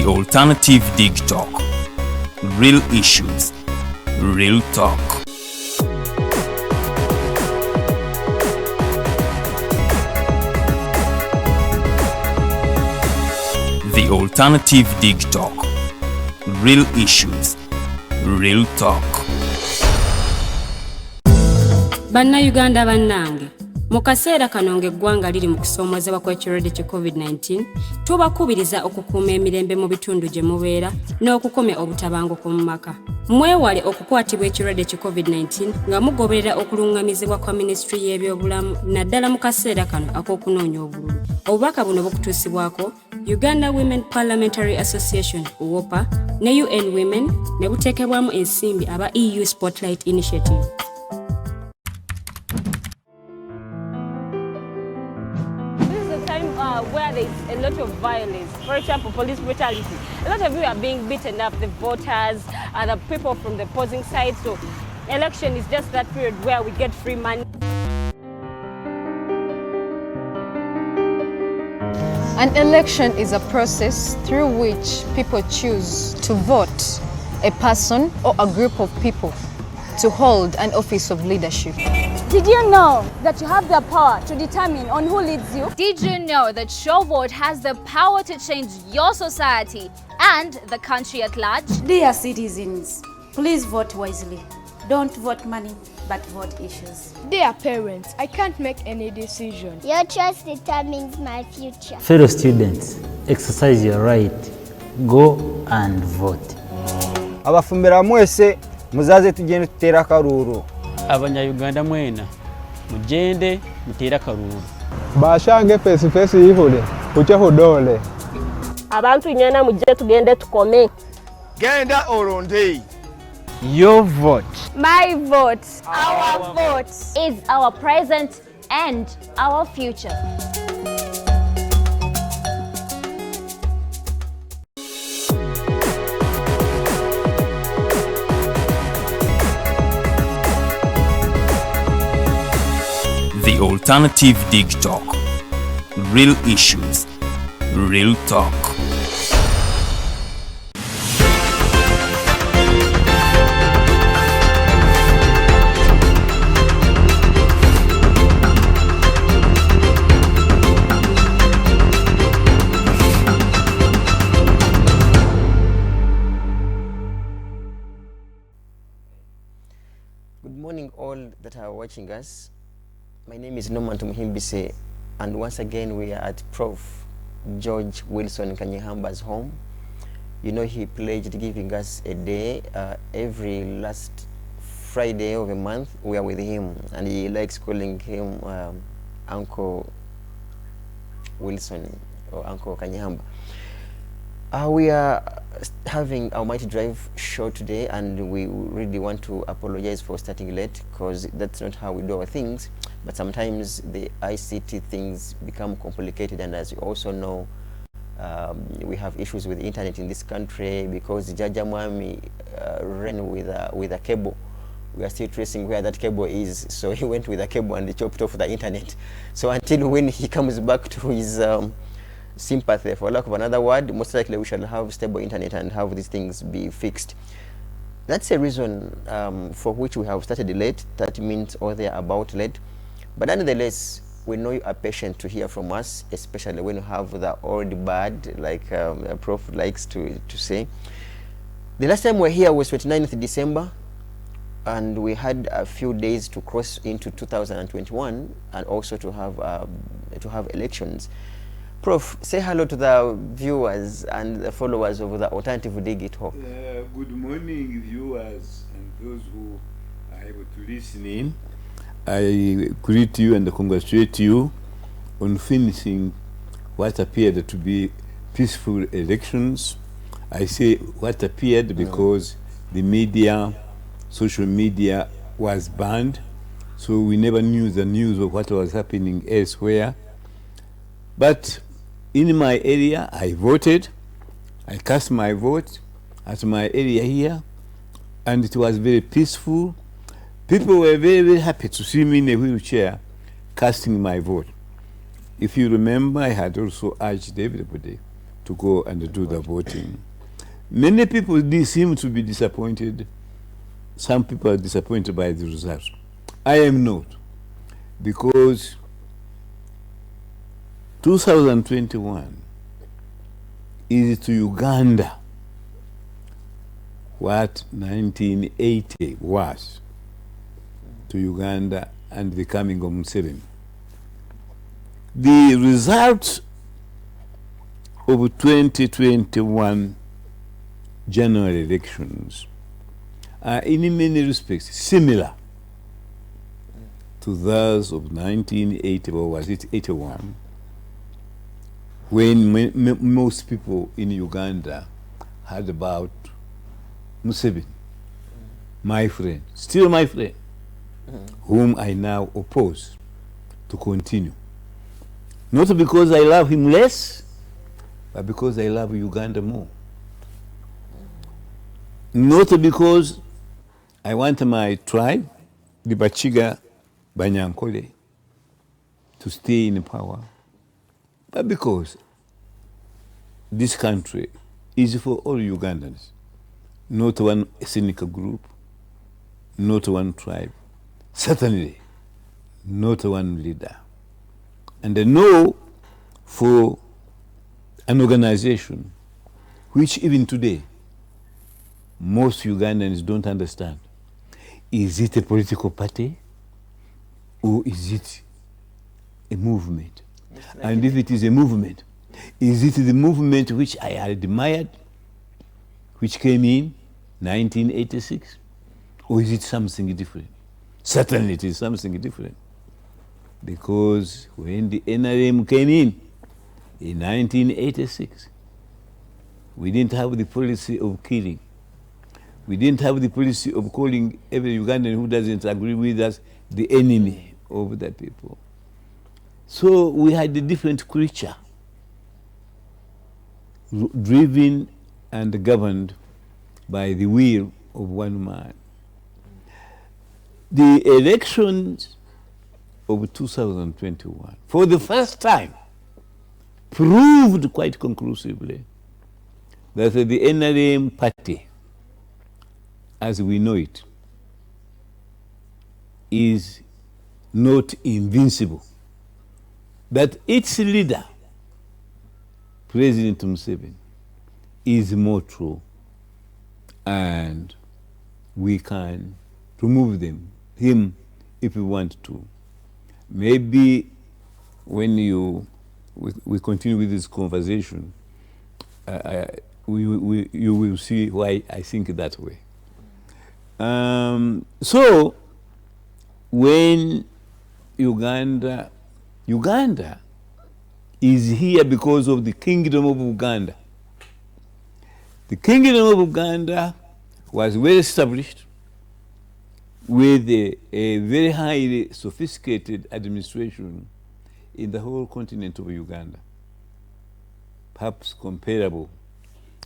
The alternative digitalk. Real issues, real talk. The alternative digitalk. Real issues, real talk. Bannayuganda bannange, mu kaseera kano ng'eggwanga liri mu kusoomozebwa kw'ekirwadde kya COVID-19, tubakubiriza okukuuma emirembe mu bitundu gye mubeera n'okukomya obutabanguko mu maka. Mwewale okukwatibwa ekirwadde kya COVID-19 nga mugoberera okulungamizibwa kwa Minisitule y'ebyobulamu naddala mu kaseera kano ak'okunoonya obululu. Obubaka buno bukutuusibwako Uganda Women Parliamentary Association UWOPA ne UN Women ne buteekebwamu ensimbi aba EU Spotlight Initiative. Where there is a lot of violence, for example, police brutality. A lot of you are being beaten up, the voters, the people from the opposing side. So election is just that period where we get free money. An election is a process through which people choose to vote a person or a group of people to hold an office of leadership. Did you know that you have the power to determine on who leads you? Did you know that your vote has the power to change your society and the country at large? Dear citizens, please vote wisely. Don't vote money, but vote issues. Dear parents, I can't make any decision. Your choice determines my future. Fellow students, exercise your right. Go and vote. Abafumbira mwese muzaze tugende tutera akaruru. Abanyayuganda mwena mugende mutera akaruru. Bashange face yihule kuche hudole. Abantu nyana mujje tugende tukome. Genda oronde. Your vote. My vote. Our vote is our present and our future. The alternative digitalk. Real issues, real talk. Good morning all that are watching us. My name is Norman Tumuhimbise, and once again we are at Prof. George Wilson Kanyehamba's home. You know, he pledged giving us a day every last Friday of a month. We are with him, and he likes calling him Uncle Wilson or Uncle Kanyeihamba. We are having our Mighty Drive show today, and we really want to apologize for starting late, because that's not how we do our things. But sometimes the ICT things become complicated, and as you also know, we have issues with the internet in this country because Jaja Mwami ran with a cable. We are still tracing where that cable is, so he went with a cable and he chopped off the internet. So until when he comes back to his sympathy, for lack of another word, most likely we shall have stable internet and have these things be fixed. That's a reason for which we have started late. That means all they are about late. But nonetheless, we know you are patient to hear from us, especially when you have the old bird, like Prof likes to say. The last time we were here was 29th December, and we had a few days to cross into 2021 and also to have elections. Prof, say hello to the viewers and the followers of the Alternative Digital. Good morning, viewers and those who are able to listen in. I greet you and congratulate you on finishing what appeared to be peaceful elections. I say what appeared because the media, social media was banned, so we never knew the news of what was happening elsewhere. But in my area, I voted. I cast my vote at my area here, and it was very peaceful. People were very, very happy to see me in a wheelchair casting my vote. If you remember, I had also urged everybody to to go and do the voting. Many people seem to be disappointed. Some people are disappointed by the results. I am not, because 2021 is to Uganda what 1980 was to Uganda and the coming of Museveni. The results of 2021 general elections are in many respects similar to those of 1980, or was it 81, when most people in Uganda heard about Museveni, my friend, still my friend, whom I now oppose to continue. Not because I love him less, but because I love Uganda more. Not because I want my tribe, the Bachiga Munyakigezi, to stay in power, but because this country is for all Ugandans, not one ethnic group, not one tribe, certainly not one leader. And I know for an organization which even today most Ugandans don't understand. Is it a political party or is it a movement? And if it is a movement, is it the movement which I admired, which came in 1986? Or is it something different? Certainly it is something different. Because when the NRM came in 1986, we didn't have the policy of killing. We didn't have the policy of calling every Ugandan who doesn't agree with us the enemy of the people. So we had a different creature, driven and governed by the will of one man. The elections of 2021, for the first time, proved quite conclusively that the NRM party, as we know it, is not invincible. That its leader, President Museveni, is more true, and we can remove him if we want to. Maybe when you we continue with this conversation, you will see why I think that way. So when Uganda is here because of the Kingdom of Uganda. The Kingdom of Uganda was well established with a very highly sophisticated administration in the whole continent of Uganda, perhaps comparable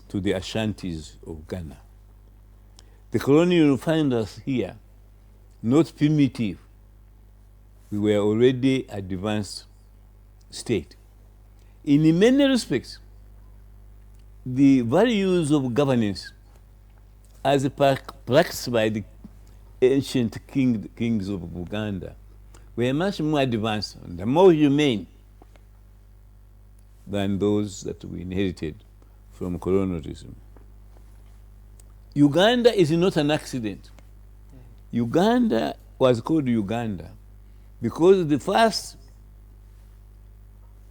to the Ashantis of Ghana. The colonial found us here, not primitive. We were already advanced state. In many respects, the values of governance as practiced by the ancient kings of Uganda were much more advanced and more humane than those that we inherited from colonialism. Uganda is not an accident. Uganda was called Uganda because the first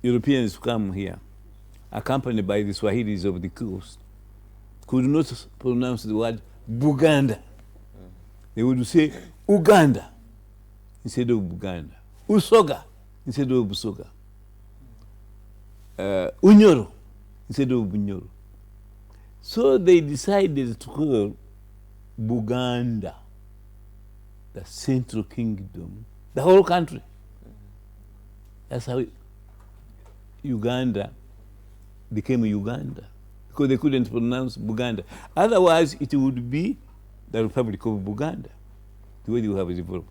Europeans to come here, accompanied by the Swahilis of the coast, could not pronounce the word Buganda. They would say Uganda instead of Buganda, Usoga instead of Busoga, Unyoro instead of Bunyoro. So they decided to call Buganda the Central Kingdom, the whole country. That's how Uganda became Uganda, because they couldn't pronounce Buganda. Otherwise, it would be the Republic of Buganda, the way you have evolved.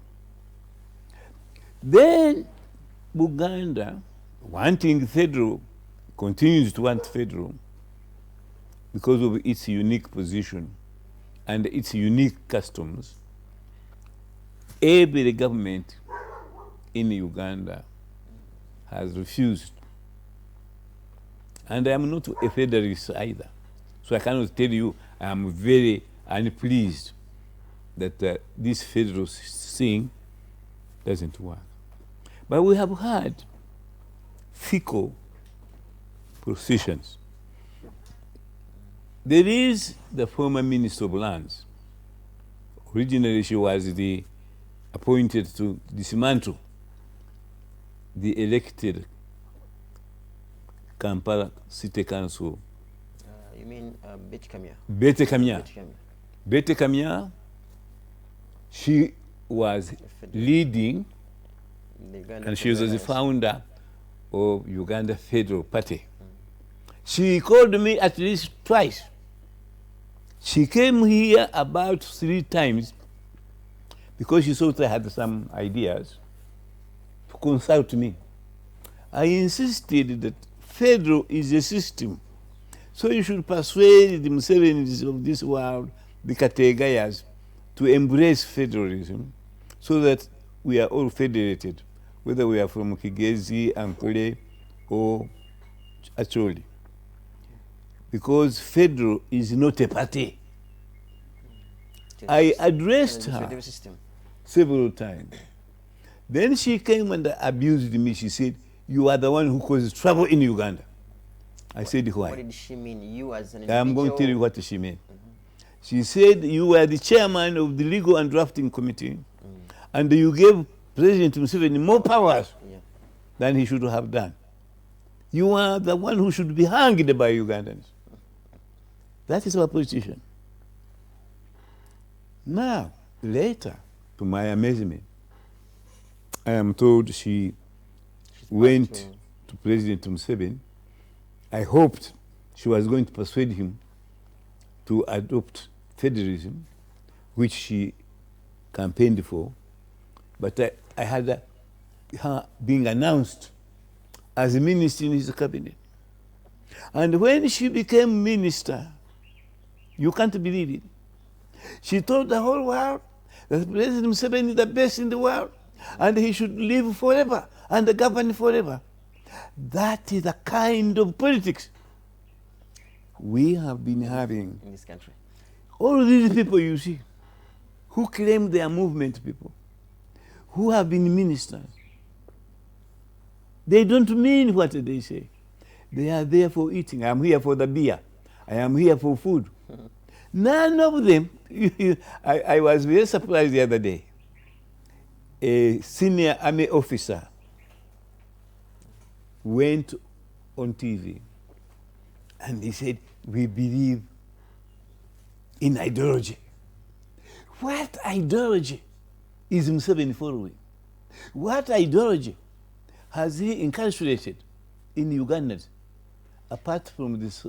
Then Buganda, wanting federal, continues to want federal, because of its unique position and its unique customs, every government in Uganda has refused. And I am not a federalist either. So I cannot tell you I am very unpleased that this federal thing doesn't work. But we have had fickle positions. There is the former Minister of Lands. Originally she was appointed to dismantle the elected Kampala City Council. You mean Betty Kamya? Betty Kamya. Betty Kamya, she was leading, and she was the founder of Uganda Federal Party. She called me at least twice. She came here about 3 times because she thought I had some ideas to consult me. I insisted that federal is a system. So you should persuade the Musevenis of this world, the Kategayas, to embrace federalism so that we are all federated, whether we are from Kigezi, Ankole, or Acholi. Because federal is not a party. I addressed her several times. Then she came and abused me. She said, "You are the one who causes trouble in Uganda." I said, "Why?" What did she mean? You as an individual? I'm going to tell you what she meant. She said, "You were the chairman of the legal and drafting committee, and you gave President Museveni more powers than he should have done. You are the one who should be hanged by Ugandans." That is our position. Now, later, to my amazement, I am told she went to President Museveni. I hoped she was going to persuade him to adopt federalism, which she campaigned for. But I had her being announced as a minister in his cabinet. And when she became minister, you can't believe it, she told the whole world that President Museveni is the best in the world and he should live forever and govern forever. That is the kind of politics we have been having in this country. All these people you see, who claim they are movement people, who have been ministers, they don't mean what they say. They are there for eating. I am here for the beer. I am here for food. None of them. I was very surprised the other day. A senior army officer went on TV and he said, "We believe in ideology." What ideology is Museveni following? What ideology has he incarcerated in Uganda, apart from this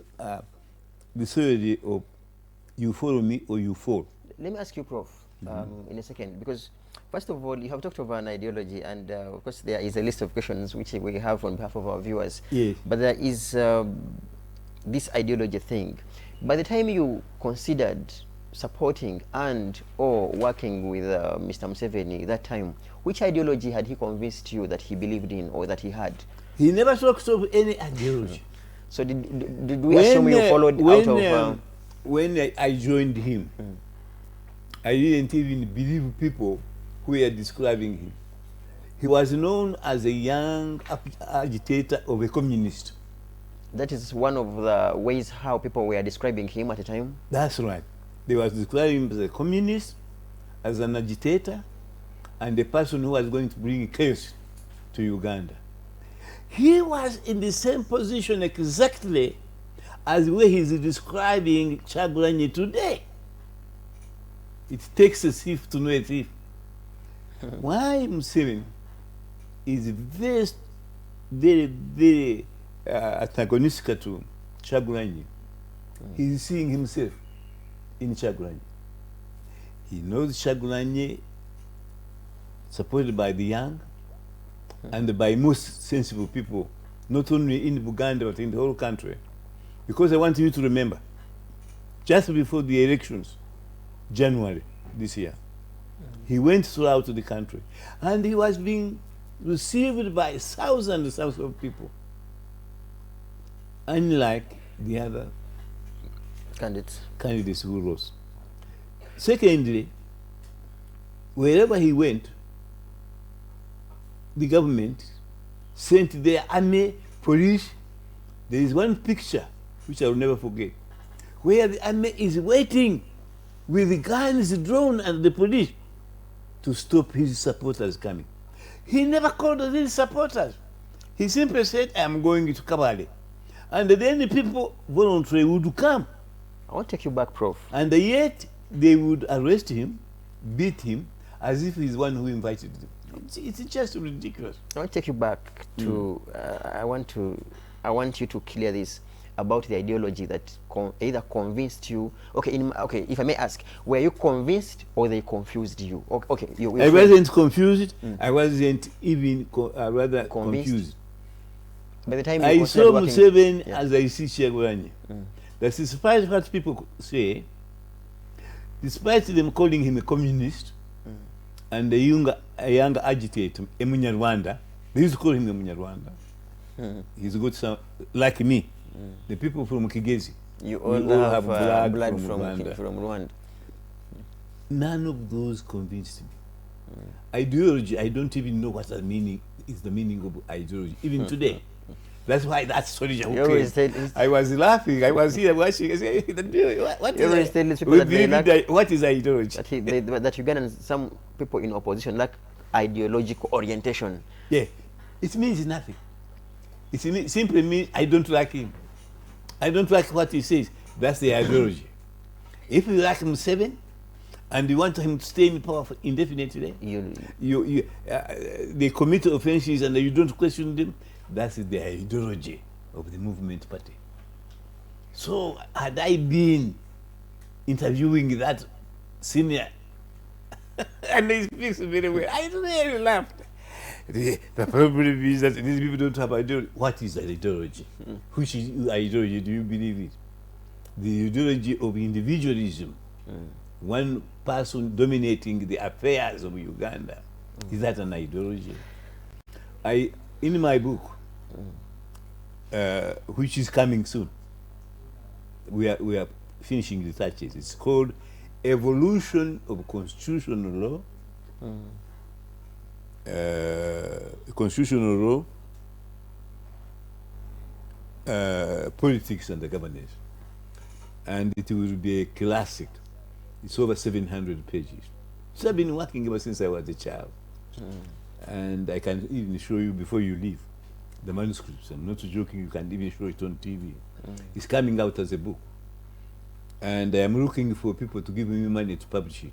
theory of you follow me or you fall? Let me ask you, Prof, in a second, because first of all, you have talked about an ideology, and of course there is a list of questions which we have on behalf of our viewers. Yes. But there is this ideology thing. By the time you considered supporting and or working with Mr. Museveni that time, which ideology had he convinced you that he believed in or that he had? He never talks of any ideology. So did we assume you followed out of... when I joined him, I didn't even believe people who were describing him. He was known as a young agitator of a communist. That is one of the ways how people were describing him at the time? That's right. They were describing him as a communist, as an agitator, and a person who was going to bring chaos to Uganda. He was in the same position exactly as where he's describing Kyagulanyi today. It takes a thief to know a thief. Why Museveni is very antagonistic to Kyagulanyi. He's seeing himself in Kyagulanyi. He knows Kyagulanyi supported by the young and by most sensible people, not only in Uganda but in the whole country. Because I want you to remember, just before the elections, January this year. He went throughout the country, and he was being received by thousands and thousands of people, unlike the other candidates who rose. Secondly, wherever he went, the government sent their army, police. There is one picture which I will never forget, where the army is waiting with the guns drawn and the police to stop his supporters coming. He never called these supporters. He simply said, I am going to Kabale. And then the people voluntarily would come. I want to take you back, Prof. And yet they would arrest him, beat him, as if he's one who invited them. It's just ridiculous. I want to take you back to, I want you to clear this about the ideology that either convinced you. Okay, okay, if I may ask, were you convinced or they confused you? Okay, I wasn't confused. I wasn't even rather confused. By the time I saw Museveni as I see Kyagulanyi. That despite what people say, despite them calling him a communist and a young agitator, Emunyankore, they used to call him Emunyankore. He's good son, like me. The people from Munyakigezi, you all have blood from Rwanda. None of those convinced me. Ideology, I don't even know what the meaning is. The meaning of ideology, even today. That's why that story. I was laughing. I was here watching. I say, what is ideology? That Ugandans, some people in opposition lack ideological orientation. Yeah, it means nothing. It simply means I don't like him. I don't like what he says. That's the ideology. If you like Museveni and you want him to stay in power indefinitely, they commit offenses and you don't question them, that's the ideology of the movement party. So had I been interviewing that senior and he speaks very well, I really laughed. The problem is that these people don't have ideology. What is ideology? Which ideology do you believe in? The ideology of individualism. One person dominating the affairs of Uganda. Is that an ideology? In my book, which is coming soon, we are finishing the touches. It's called Evolution of Constitutional Law. Constitutional law, politics and the governance, and it will be a classic. It's over 700 pages. So I've been working ever since I was a child, and I can even show you before you leave the manuscripts. I'm not joking. You can even show it on TV. It's coming out as a book, and I am looking for people to give me money to publish it.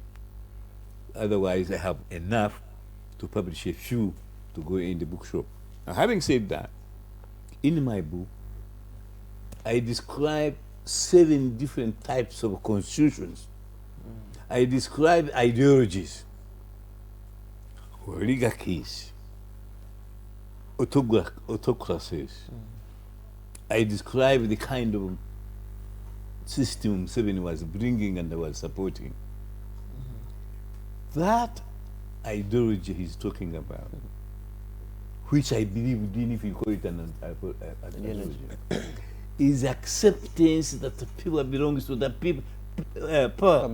Otherwise, I have enough to publish a few to go in the bookshop. Now, having said that, in my book, I describe 7 different types of constitutions. I describe ideologies, oligarchies, autocracies. I describe the kind of system Museveni was bringing and was supporting. That ideology he's talking about, which I believe, even if you call it an ideology, is acceptance that the people belongs to the people, power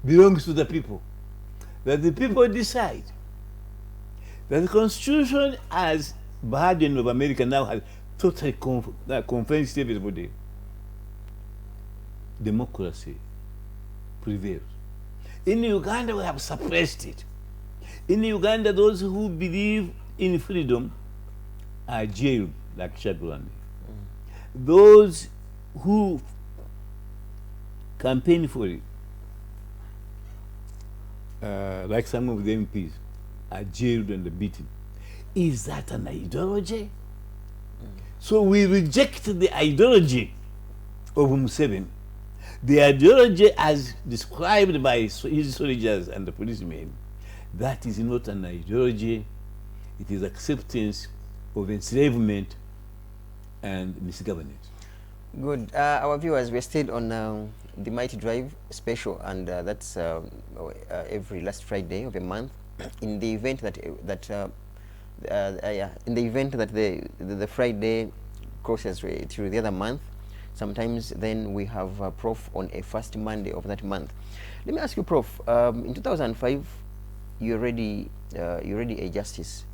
belongs to the people, that the people decide, that the Constitution as burden of America now has totally convinced everybody. Democracy prevails. In Uganda, we have suppressed it. In Uganda, those who believe in freedom are jailed, like Kyagulanyi. Those who campaign for it, like some of the MPs, are jailed and beaten. Is that an ideology? So we reject the ideology of Museveni. The ideology as described by his soldiers and the policemen, that is not an ideology. It is acceptance of enslavement and misgovernance. Good. Our viewers, we're still on the Mighty Drive special, and that's every last Friday of a month. In the event that in the event that the Friday crosses through the other month, sometimes then we have Prof on a first Monday of that month. Let me ask you, Prof. In 2005, you're already a justice,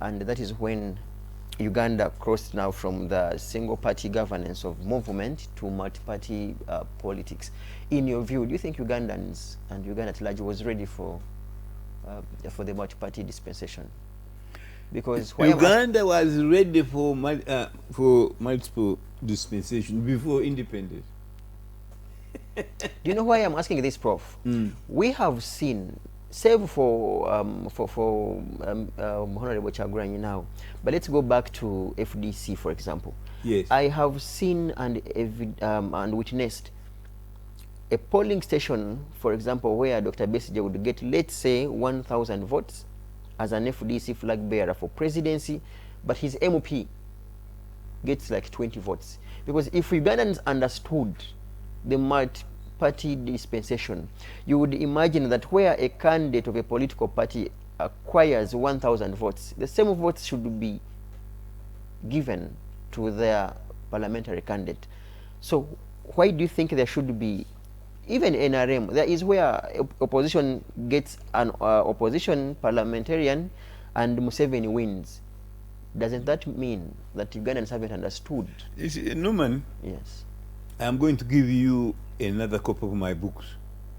and that is when Uganda crossed now from the single-party governance of movement to multi-party politics. In your view, do you think Ugandans and Uganda at large was ready for the multi-party dispensation? Because Uganda was ready for multiple dispensation before independence. Do you know why I'm asking this, Prof? We have seen, save for Honorable Kyagulanyi now, but let's go back to FDC, for example. Yes. I have seen and witnessed a polling station, for example, where Dr. Besigye would get, let's say, 1,000 votes as an FDC flag bearer for presidency, but his MOP gets like 20 votes. Because if Ugandans understood the multi-party dispensation, you would imagine that where a candidate of a political party acquires 1,000 votes, the same votes should be given to their parliamentary candidate. So why do you think there should be, even NRM, there is where opposition gets an opposition parliamentarian and Museveni wins? Doesn't that mean that Ugandans haven't understood? Norman, yes. I am going to give you another copy of my books,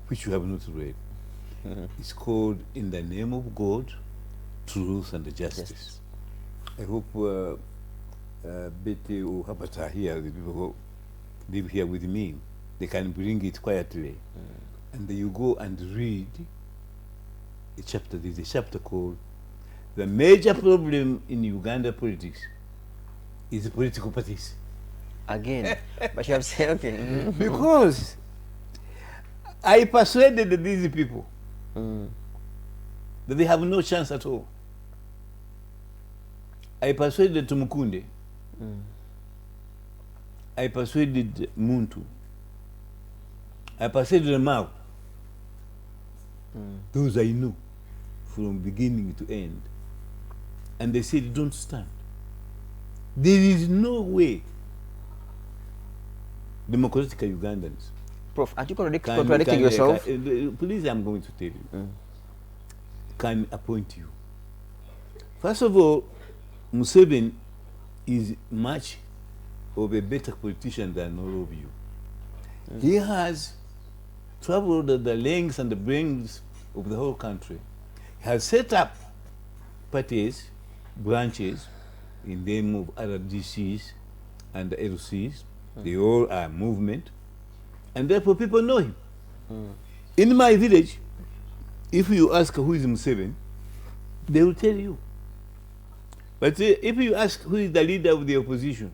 which you have not read. It's called In the Name of God, Truth and Justice. Yes. I hope Betty or Habata are here, the people who live here with me. They can bring it quietly. And then you go and read a chapter. There's a chapter called The Major Problem in Uganda Politics is the Political Parties. Again, but you have said, okay. Because I persuaded these people that they have no chance at all. I persuaded Tumukunde. I persuaded Muntu. I persuaded Mao. Those I knew from beginning to end. And they said, don't stand. There is no way democratic Ugandans. Prof, aren't you contradicting yourself? Please, I'm going to tell you. Can appoint you. First of all, Museveni is much of a better politician than all of you. He has traveled the lengths and the breadth of the whole country. He has set up parties, branches, in the name of RDCs and the LCs. They all are movement. And therefore people know him. In my village, if you ask who is Museveni, they will tell you. But if you ask who is the leader of the opposition,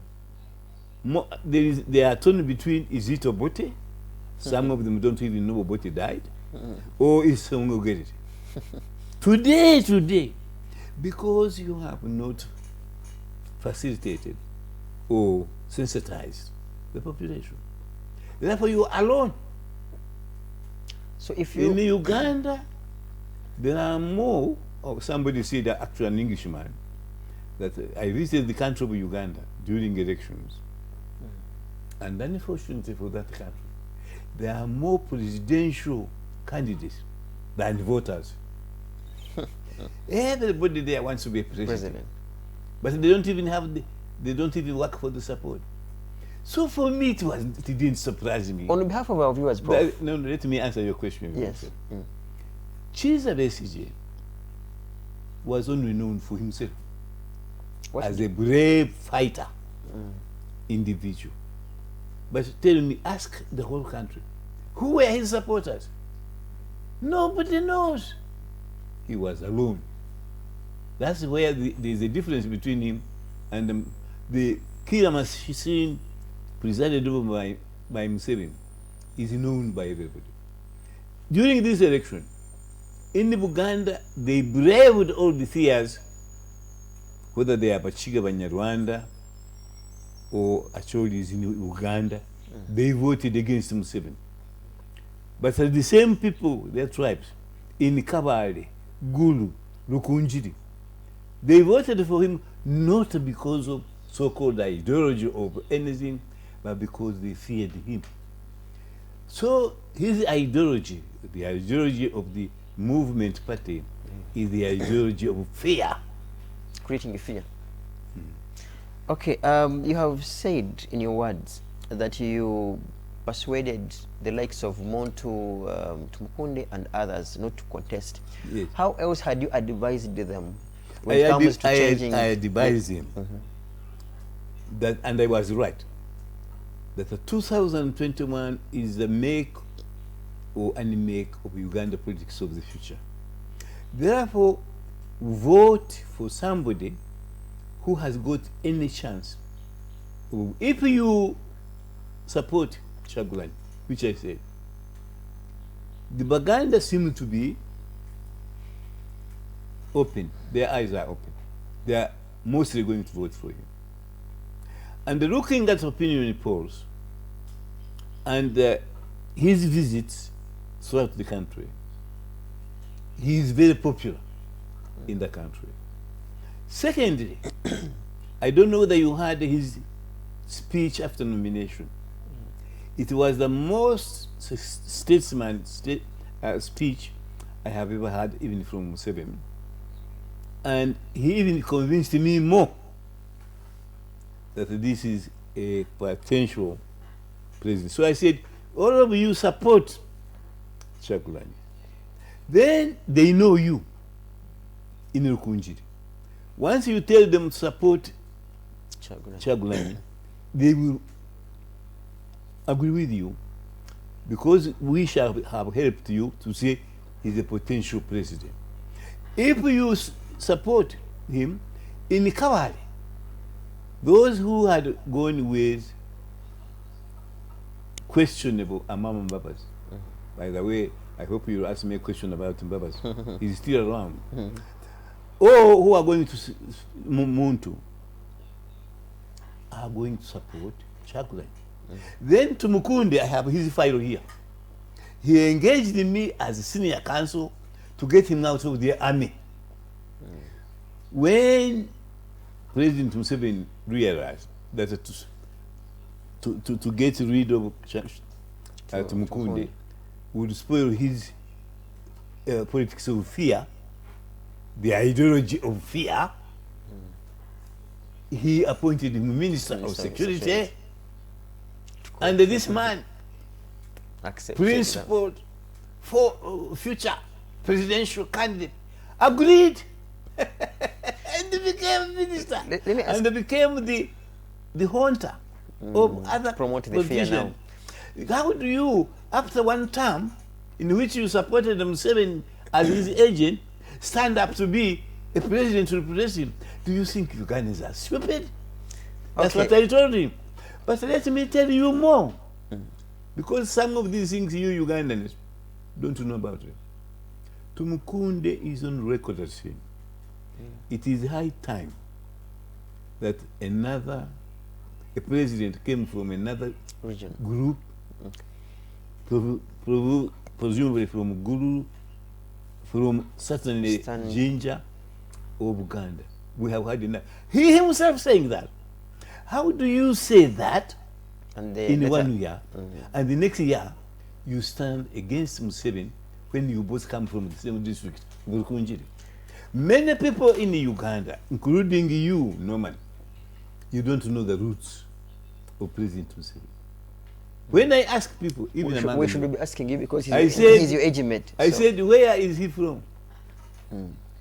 they are torn between, is it Obote? Some of them don't even know Obote died. Or is Songogeri? Today, because you have not facilitated or sensitized the population. Therefore you are alone. So if you... In Uganda, there are more, or somebody said that actually an Englishman, that I visited the country of Uganda during elections. And unfortunately for that country, there are more presidential candidates than voters. Everybody there wants to be a president. But they don't even have they don't even work for the support. So for me, it didn't surprise me. On behalf of our viewers, Prof. No, let me answer your question. Yes. Chiza Besigye was only known for himself as a brave fighter, individual. But tell me, ask the whole country, who were his supporters? Nobody knows. He was alone. That's where there's a difference between him and the Kiramas presided over by Museveni is known by everybody. During this election, in Uganda, they braved all the fears, whether they are Bachiga Banyarwanda or Acholis in Uganda, they voted against Museveni. But the same people, their tribes, in Kabale, Gulu, Rukunjiri, they voted for him not because of so-called ideology of anything, but because they feared him. So his ideology, the ideology of the movement party, is the ideology of fear. Creating fear. Okay, you have said in your words that you persuaded the likes of Montu, Tumukunde and others not to contest. Yes. How else had you advised them when it comes to changing? I advised him that, and I was right, that the 2021 is the make or unmake of Uganda politics of the future. Therefore, vote for somebody who has got any chance. If you support Chagulanyi, which I said, the Baganda seem to be open. Their eyes are open. They are mostly going to vote for him. And looking at opinion polls and his visits throughout the country, he is very popular in the country. Secondly, I don't know whether you heard his speech after nomination. It was the most statesman speech I have ever heard, even from Museveni. And he even convinced me more that this is a potential president. So I said, all of you support Chagulanyi. Then they know you in Rukunjiri. Once you tell them to support Chagulanyi, they will agree with you, because we shall have helped you to say he's a potential president. If you support him in Kawale, those who had gone with questionable Amama Mbabas, by the way, I hope you'll ask me a question about Mbabas. He's still around. Or who are going to Muntu are going to support Chagulanyi. Then to Mukunde, I have his file here. He engaged me as a senior counsel to get him out of the army. When President Museveni realized that to get rid of Mukunde would spoil his politics of fear, the ideology of fear, he appointed him Minister of Security. And this man, principled for future presidential candidate, agreed and became minister. And became the haunter of other politicians. How do you, after one term in which you supported Museveni as his agent, stand up to be a president to replace him? Do you think Ugandans are stupid? That's what I told him. But let me tell you more, because some of these things you Ugandans don't know about it. Tumukunde is on record as saying, it is high time that a president came from another region group, presumably from Gulu, from certainly Jinja or Uganda. We have had enough. He himself saying that. How do you say that in 1 year, and the next year you stand against Museveni when you both come from the same district, Rukunjiri? Many people in Uganda, including you, Norman, you don't know the roots of President Museveni. When I ask people, even we should be asking you because he's your age mate. I said, where is he from?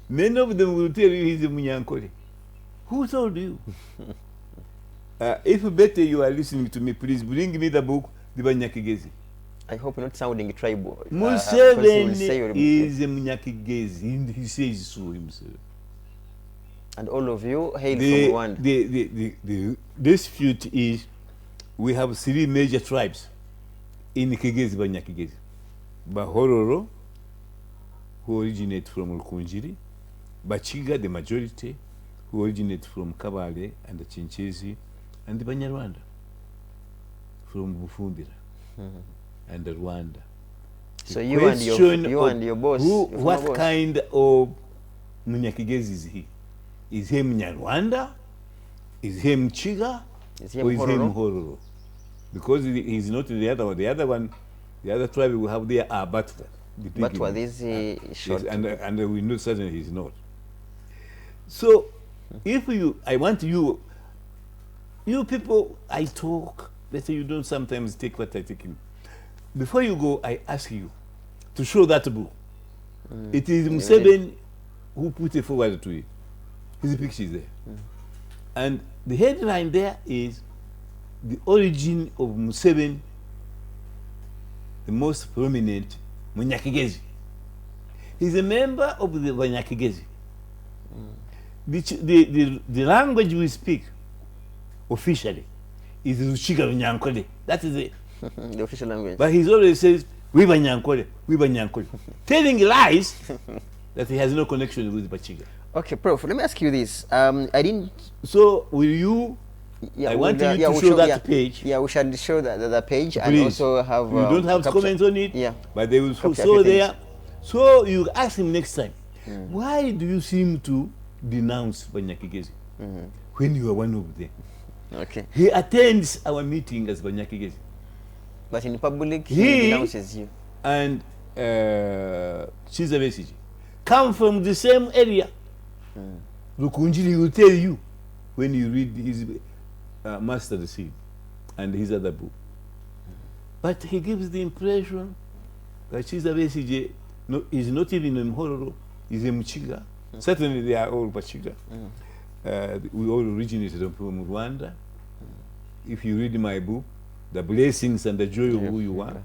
Many of them will tell you he's a Emunyankore. Who told you? If better you are listening to me, please bring me the book, the Munyakigezi. I hope you're not sounding tribal. Museveni is a Munyakigezi. He says so himself. And all of you hail from Rwanda. The dispute is we have 3 major tribes in Kigezi, Munyakigezi. Bahororo, who originate from Rukunjiri, Bachiga, the majority, who originate from Kabale and the Chinchezi, and the Banyarwanda from Bufumbira and the Rwanda. So you and your boss. What boss. kind of Munyakigezi is he? Is he Munyarwanda? Is he Mchiga? Or is he Mhororo? Because he's not the other one. The other one, the other tribe we have there are Batwa. Batwa, this is short. Yes, and we know certainly he's not. So, if I want you people, I talk, let's say you don't sometimes take what I take in. Before you go, I ask you to show that book. It is Museveni who put it forward to you. His picture is there. And the headline there is the origin of Museveni, the most prominent Munyakigezi. He's a member of the Munyakigezi. The language we speak officially is Ruchiga Emunyankore. That is it. The official language. But he always says, we Emunyankore, we Emunyankore. Telling lies that he has no connection with Bachiga. Okay, Prof, let me ask you this. I didn't... So, will you... Yeah, I want you to show that page. Yeah, we should show the page. Please. And also have... You don't have comments on it, yeah, but they will show there. So you ask him next time, why do you seem to denounce Munyakigezi when you are one of them? Okay. He attends our meeting as Munyakigezi. But in public, he denounces you. And Chiza Besiji come from the same area. Rukunjiri will tell you when you read his Master the Seed and his other book. But he gives the impression that Chiza Besiji is not even a Mhororo, he's a Mchiga. Certainly they are all Bachiga. We all originated from Rwanda. If you read my book, The Blessings and the Joy of Who You Are,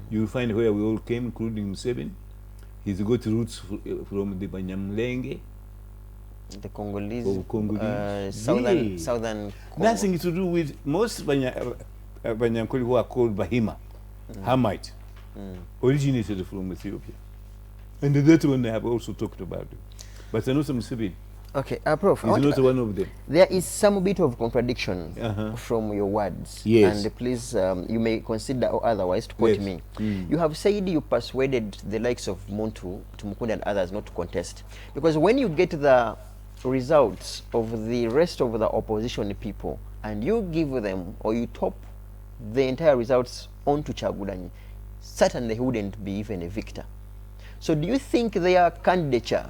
you will find where we all came, including Museveni. He's got roots from the Banyamulenge, the Congolese, southern Congo. Nothing to do with most Banyankole who are called Bahima, Hamite, originated from Ethiopia. And that one I have also talked about it. But not Museveni. Okay, Prof, he's not one of them. There is some bit of contradiction from your words. Yes. And please, you may consider or otherwise to quote me. You have said you persuaded the likes of Muntu, Tumukunde and others not to contest. Because when you get the results of the rest of the opposition people and you give them or you top the entire results onto Kyagulanyi, certainly he wouldn't be even a victor. So do you think their candidature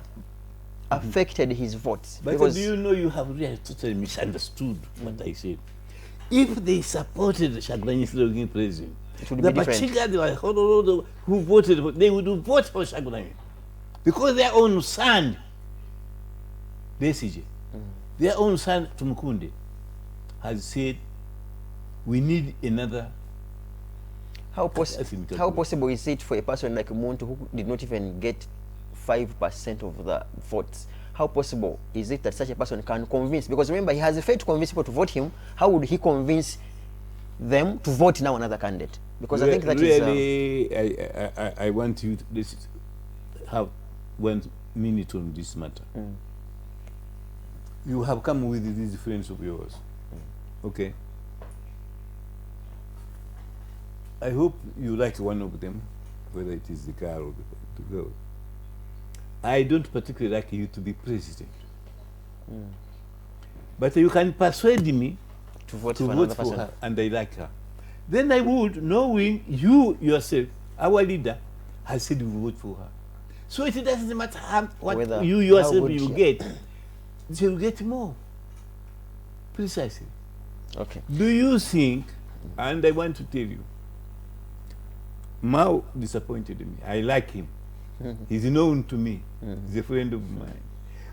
affected his votes? But do you know you have really totally misunderstood what I said? If they supported Kyagulanyi instead of being president, the Bachiga, who voted, they would vote for Kyagulanyi. Because their own son, Besije, their own son, Tumukunde, has said, we need another. How possible is it for a person like Muntu who did not even get 5% of the votes? How possible is it that such a person can convince? Because remember, he has a failed to convince people to vote him. How would he convince them to vote now another candidate? Because I think that really, I want you to have 1 minute on this matter. You have come with these friends of yours, okay? I hope you like one of them, whether it is the girl or the girl. I don't particularly like you to be president. But you can persuade me to vote for her, and I like her. Then I would, knowing you yourself, our leader, has said you vote for her. So it doesn't matter what you yourself you get, you get more. Precisely. Okay. Do you think, and I want to tell you, Mao disappointed me. I like him. He's known to me. He's a friend of mine.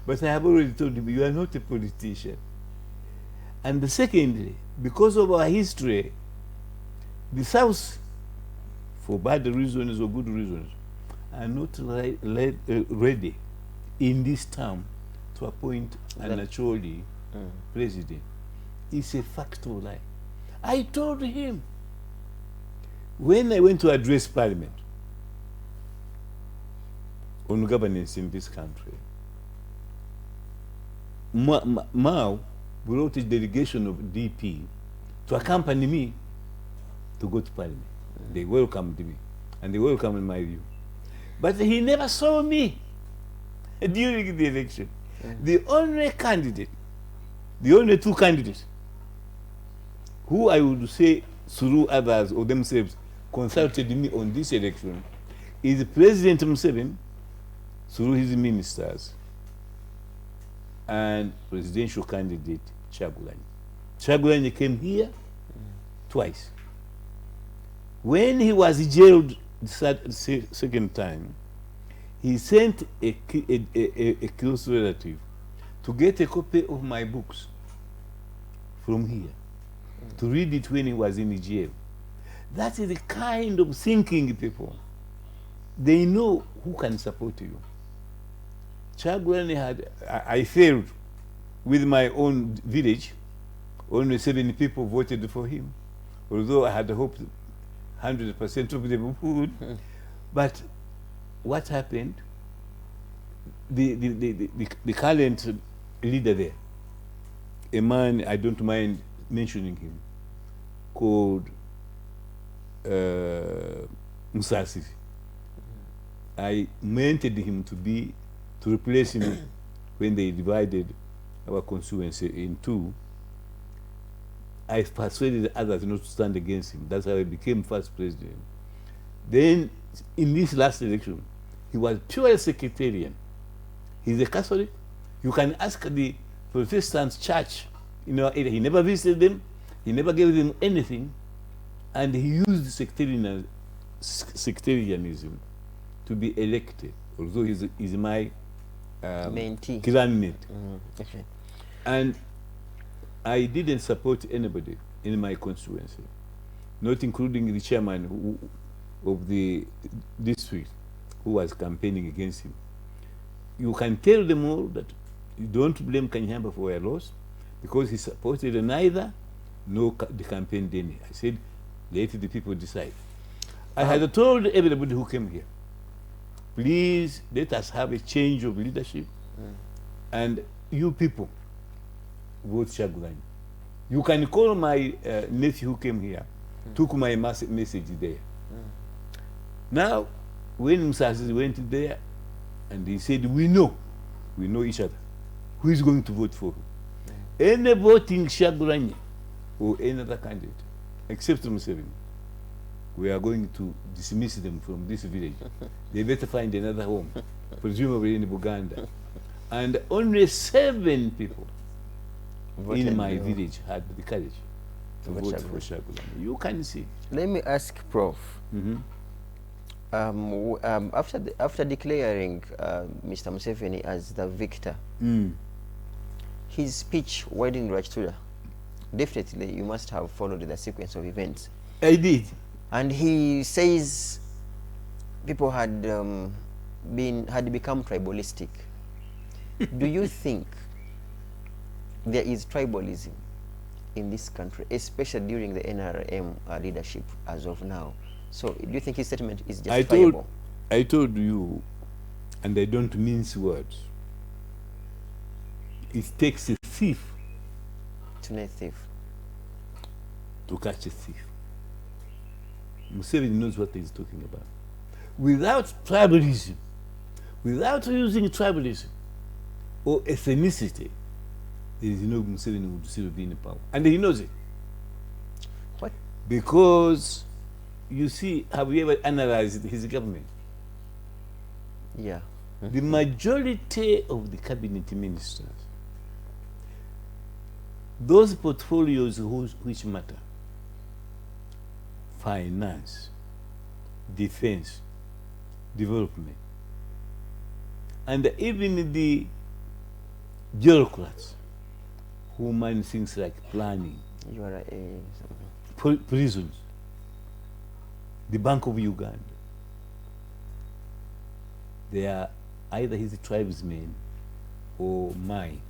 But I have already told him, you are not a politician. And secondly, because of our history, the South, for bad reasons or good reasons, are not ready in this term to appoint an Acholi president. It's a factual lie. I told him, when I went to address Parliament on governance in this country, Mao brought a delegation of DP to accompany me to go to Parliament. They welcomed me. and they welcome in my view. But he never saw me during the election. The only candidate, the only two candidates who I would say through others or themselves consulted me on this election is President Museveni through his ministers and presidential candidate Kyagulanyi. Kyagulanyi came here twice. When he was jailed the second time, he sent a close relative to get a copy of my books from here, to read it when he was in jail. That is the kind of thinking people. They know who can support you. Kyagulanyi had, I failed with my own village. Only 7 people voted for him, although I had hoped 100% of them would. But what happened? The current leader there, a man I don't mind mentioning him, called Musasivi. I mentored him to replace me when they divided our constituency in two. I persuaded others not to stand against him. That's how I became first president. Then, in this last election, he was purely sectarian. He's a Catholic. You can ask the Protestant church, you know, he never visited them, he never gave them anything, and he used sectarianism to be elected, although he's my clanmate. Okay. And I didn't support anybody in my constituency, not including the chairman of the district who was campaigning against him. You can tell them all that you don't blame Kanyeihamba for a loss because he supported neither nor the campaign then. I said, let the people decide. I had told everybody who came here, please let us have a change of leadership, and you people vote Kyagulanyi. You can call my nephew who came here, took my message there. Now, when Musasivi went there, and he said, we know each other. Who is going to vote for who? Any voting Kyagulanyi or any other candidate, except Museveni, we are going to dismiss them from this village. They better find another home, presumably in Uganda. And only 7 people voted in my village had the courage to vote for Kyagulanyi. You can see. Let me ask Prof. After declaring Mr. Museveni as the victor, his speech, Wedding Rachtuda, definitely you must have followed the sequence of events. I did. And he says people had become tribalistic. Do you think there is tribalism in this country, especially during the NRM leadership as of now? So do you think his statement is justifiable? I told you, and I don't mince words, it takes a thief to net thief to catch a thief. Museveni knows what he's talking about. Without tribalism, without using tribalism or ethnicity, there is no Museveni who would still be in power. And he knows it. What? Because, you see, have you ever analyzed his government? Yeah. The majority of the cabinet ministers, those portfolios which matter, finance, defense, development, and even the bureaucrats who mind things like planning, prisons, the Bank of Uganda, they are either his tribesmen or mine.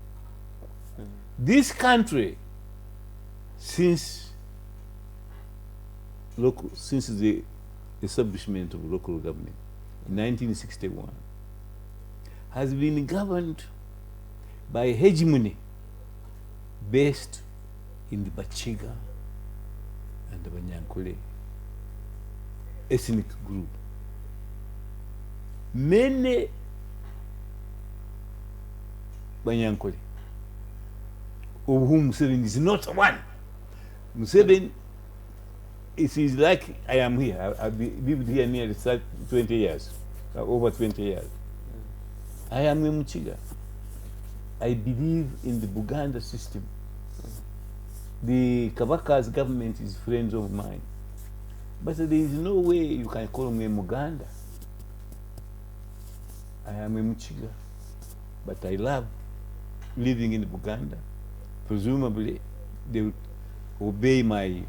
This country, since the establishment of local government in 1961, has been governed by hegemony based in the Bachiga and the Munyakigezi ethnic group. many Munyakigezi, of whom Museveni is not one. Museveni, it is like I am here. I've lived here nearly 20 years, over 20 years. I am a Muchiga. I believe in the Buganda system. The Kabaka's government is friends of mine. But there is no way you can call me a Muganda. I am a Muchiga. But I love living in Buganda. Presumably, they will obey my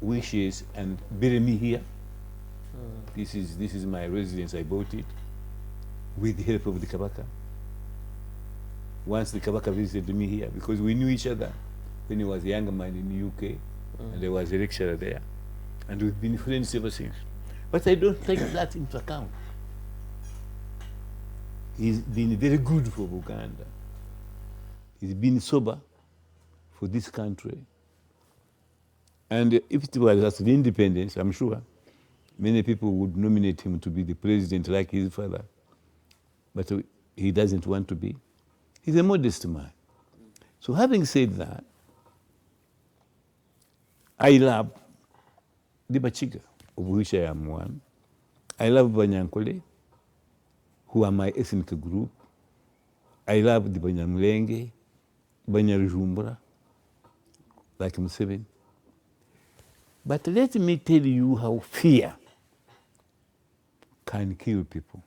wishes and bury me here. This is my residence. I bought it with the help of the Kabaka. Once the Kabaka visited me here, because we knew each other when he was a younger man in the UK, and I was a lecturer there. And we've been friends ever since. But I don't take that into account. He's been very good for Uganda. He's been sober for this country. And if it was as the independence, I'm sure many people would nominate him to be the president like his father. But he doesn't want to be. He's a modest man. So having said that, I love the Bachiga, of which I am one. I love Emunyankore, who are my ethnic group. I love the Banyamulenge, Banyarujumbura, like Museveni. But let me tell you how fear can kill people.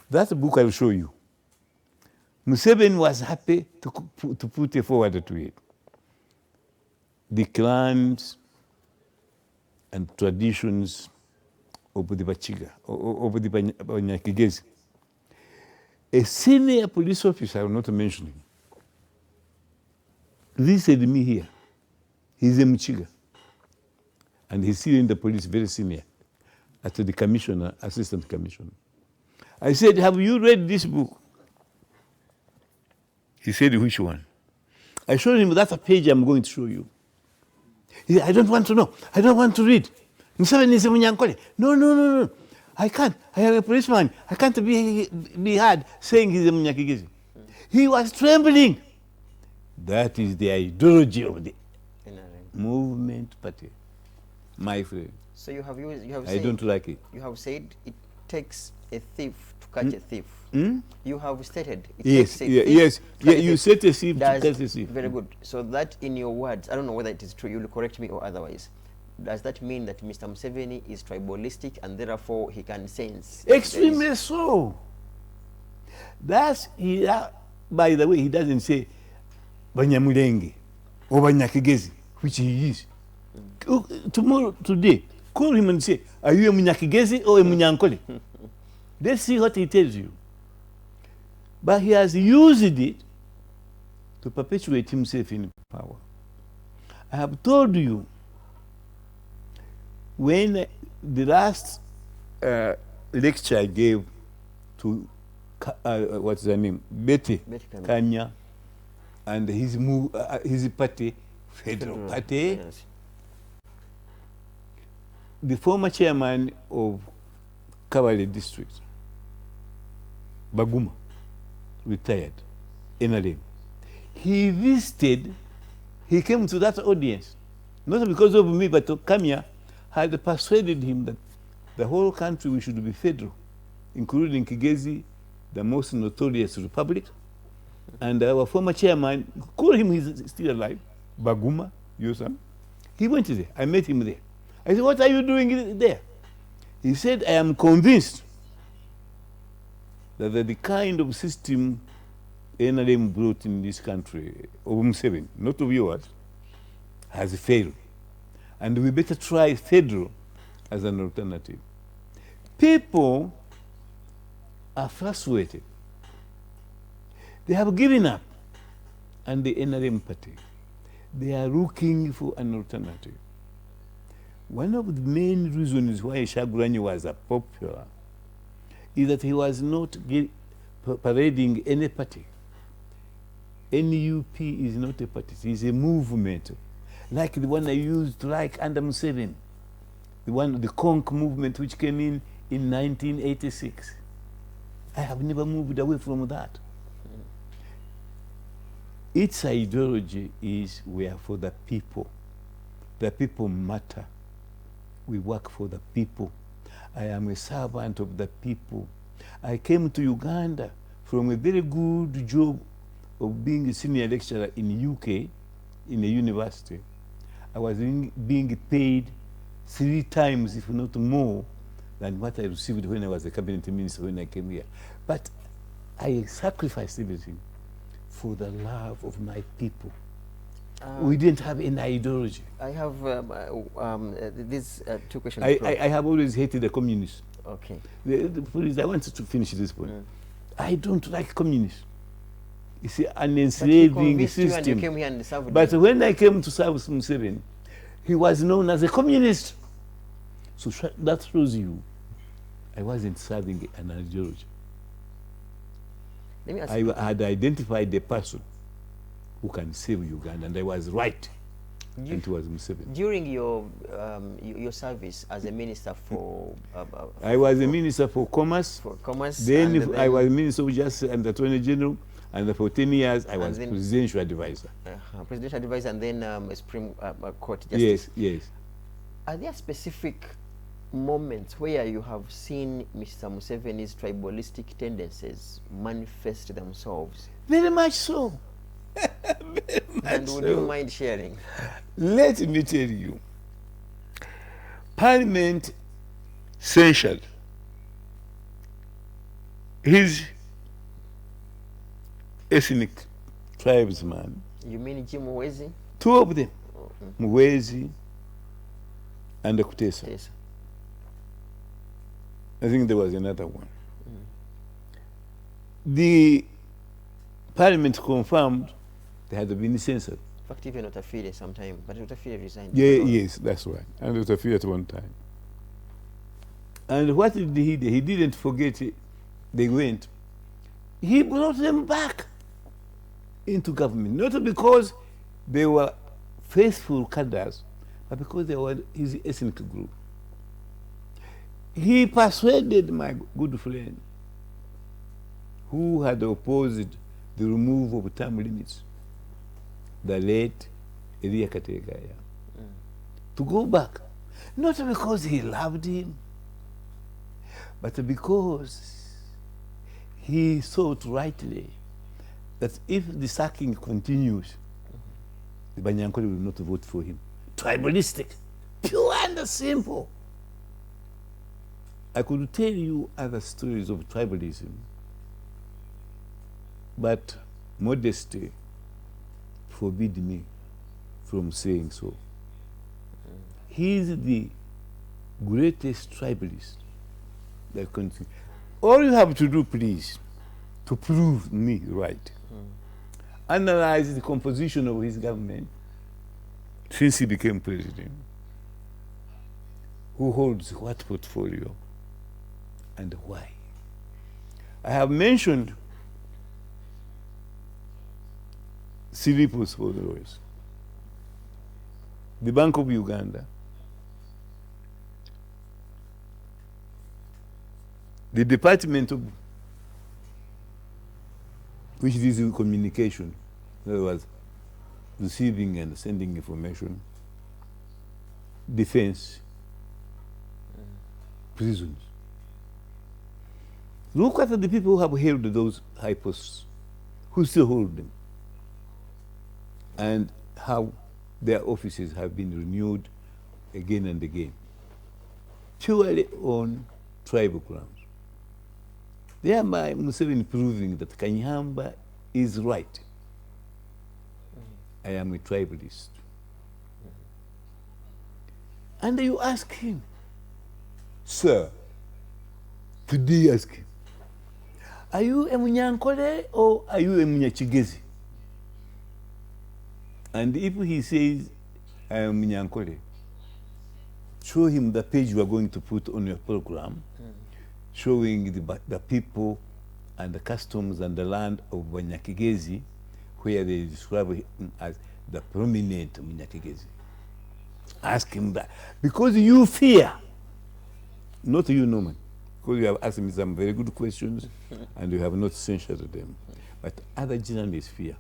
That book I'll show you. Museveni was happy to put a forward to it. The clans and traditions of the Bachiga, of the Munyakigezi. A senior police officer, I'm not mentioning, visited me here. He's a Muchiga. And he's still in the police, very senior, at the commissioner, assistant commissioner. I said, have you read this book? He said, which one? I showed him that page I'm going to show you. He said, I don't want to know. I don't want to read. Museveni is a Emunyankore. No. I can't. I am a policeman. I can't be heard saying he's a Munyakigezi. He was trembling. That is the ideology of the movement party, my friend. So you have said, I don't like it. You have said it takes a thief to catch a thief. You have stated it yes, takes a thief you said a thief to catch a thief. Very good. So that in your words, I don't know whether it is true, you'll correct me or otherwise. Does that mean that Mr. Museveni is tribalistic and therefore he can sense? Extremely so. That's, by the way, he doesn't say Banyamulenge or Munyakigezi, which he is. Today, call him and say, are you a Munyakigezi or a Emunyankore? Let's see what he tells you. But he has used it to perpetuate himself in power. I have told you, when the last lecture I gave to, what's her name? Betty Kanya, and his party, Federal Party, yes. The former chairman of Kabale district, Baguma, retired, NRM. He visited, he came to that audience, not because of me, but Kamya had persuaded him that the whole country we should be federal, including Kigezi, the most notorious republic, and our former chairman, call him, he's still alive, Baguma, Yosam. He went there, I met him there. I said, what are you doing there? He said, I am convinced that the kind of system NRM brought in this country, of Museveni, not of yours, has failed. And we better try federal as an alternative. People are frustrated. They have given up. And the NRM party, they are looking for an alternative. One of the main reasons why Kyagulanyi was popular is that he was not parading any party. NUP is not a party, it is a movement. Like the one I used to like under Museveni. The Conk movement which came in 1986. I have never moved away from that. Its ideology is we are for the people. The people matter. We work for the people. I am a servant of the people. I came to Uganda from a very good job of being a senior lecturer in UK in a university. I was being paid 3 times, if not more, than what I received when I was a cabinet minister when I came here. But I sacrificed everything for the love of my people. We didn't have any ideology. I have these 2 questions. I have always hated the communists. Okay. Please, I wanted to finish this point. I don't like communists. It's an enslaving system. You came here and served But when I came to serve Museveni, he was known as a communist. So that shows you I wasn't serving an ideology. Let me ask I had identified the person who can save Uganda, and I was right. And it was Museveni. During your service as a minister for... I was a minister for commerce. Then I was minister of justice and the attorney general. And for 10 years, I was presidential advisor. Presidential advisor, and then Supreme Court justice. Yes. Are there specific moments where you have seen Mr. Museveni's tribalistic tendencies manifest themselves? Very much so. And would you mind sharing? Let me tell you. Parliament censured his ethnic tribesman. You mean Jim Muwezi? 2 of them. Muwezi and Kutesa. I think there was another one. The Parliament confirmed they had been censored. In fact, even Otafire sometime, but Otafire resigned. Yes, that's right. And Otafire at one time. And what did he do? He didn't forget it. They went. He brought them back into government, not because they were faithful cadres, but because they were his ethnic group. He persuaded my good friend, who had opposed the removal of term limits, the late Elia Kategaya, to go back. Not because he loved him, but because he thought rightly that if the sacking continues, the Munyakigezi will not vote for him. Tribalistic, pure and simple. I could tell you other stories of tribalism, but modesty forbid me from saying so. He is the greatest tribalist that country. All you have to do, please, to prove me right, analyze the composition of his government since he became president. Who holds what portfolio and why? I have mentioned 3 portfolios. The Bank of Uganda, the Department of which is communication, in other words, receiving and sending information, defense, prisons. Look at the people who have held those high posts, who still hold them, and how their offices have been renewed again and again, purely on tribal grounds. Thereby, Museveni proving that Kanyeihamba is right. I am a tribalist. And you ask him, sir, today ask him, are you Emunyankore or are you Munyakigezi? And if he says, I am Emunyankore, show him the page you are going to put on your program, showing the people and the customs and the land of Munyakigezi, where they describe him as the prominent Munyakigezi. Ask him that. Because you fear, not you, Norman, because you have asked me some very good questions and you have not censured them. But other journalists fear.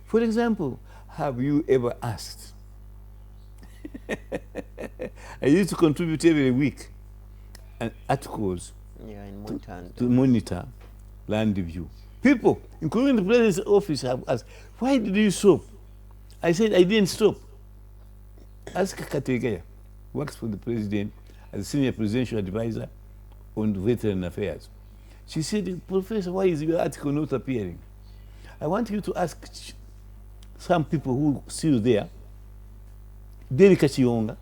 For example, have you ever asked? I used to contribute every week articles to monitor land review. People, including the president's office, have asked, why did you stop? I said, I didn't stop. Ask Kategaya, works for the president as a senior presidential advisor on veteran affairs. She said, Professor, why is your article not appearing? I want you to ask some people who are still there, Deli Kachionga,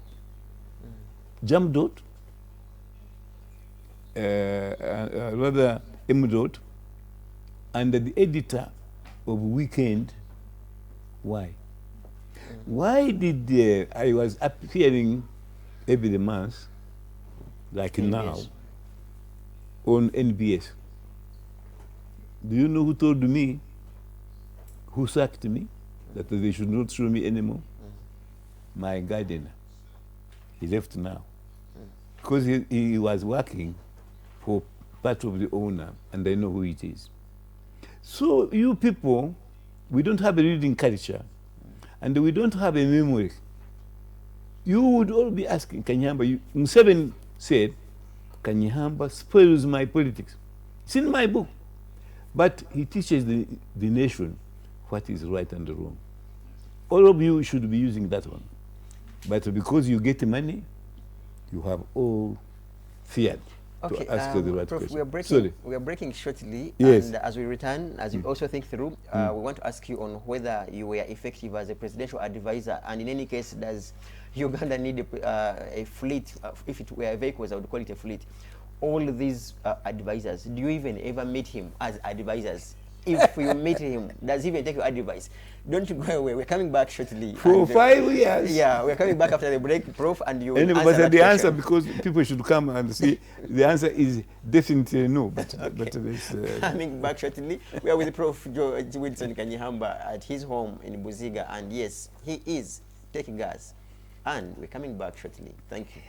Jam Dot, rather Emudot, and the editor of Weekend. Why? Why did I was appearing every month, like NBS. Now, on NBS? Do you know who told me, who sacked me, that they should not show me anymore? My gardener. He left now. Because he was working for part of the owner, and I know who it is. So you people, we don't have a reading culture, and we don't have a memory. You would all be asking, Kanyeihamba, Museveni said, Kanyeihamba spoils my politics. It's in my book. But he teaches the nation what is right and wrong. All of you should be using that one. But because you get money, you have all feared to ask the right Prof, question. we are breaking shortly, yes. And as we return, as you also think through, we want to ask you on whether you were effective as a presidential advisor, and in any case, does Uganda need a fleet? If it were vehicles, I would call it a fleet. All these advisors, do you even ever meet him as advisors? If you meet him, does he even take your advice? Don't go away. We're coming back shortly. For 5 years. Yeah, we're coming back after the break, Prof, and you anyway, answer but the question. answer, because people should come and see, the answer is definitely no. But, okay. Coming back shortly, we are with Prof. George Wilson Kanyeihamba at his home in Buziga, and yes, he is taking gas. And we're coming back shortly. Thank you.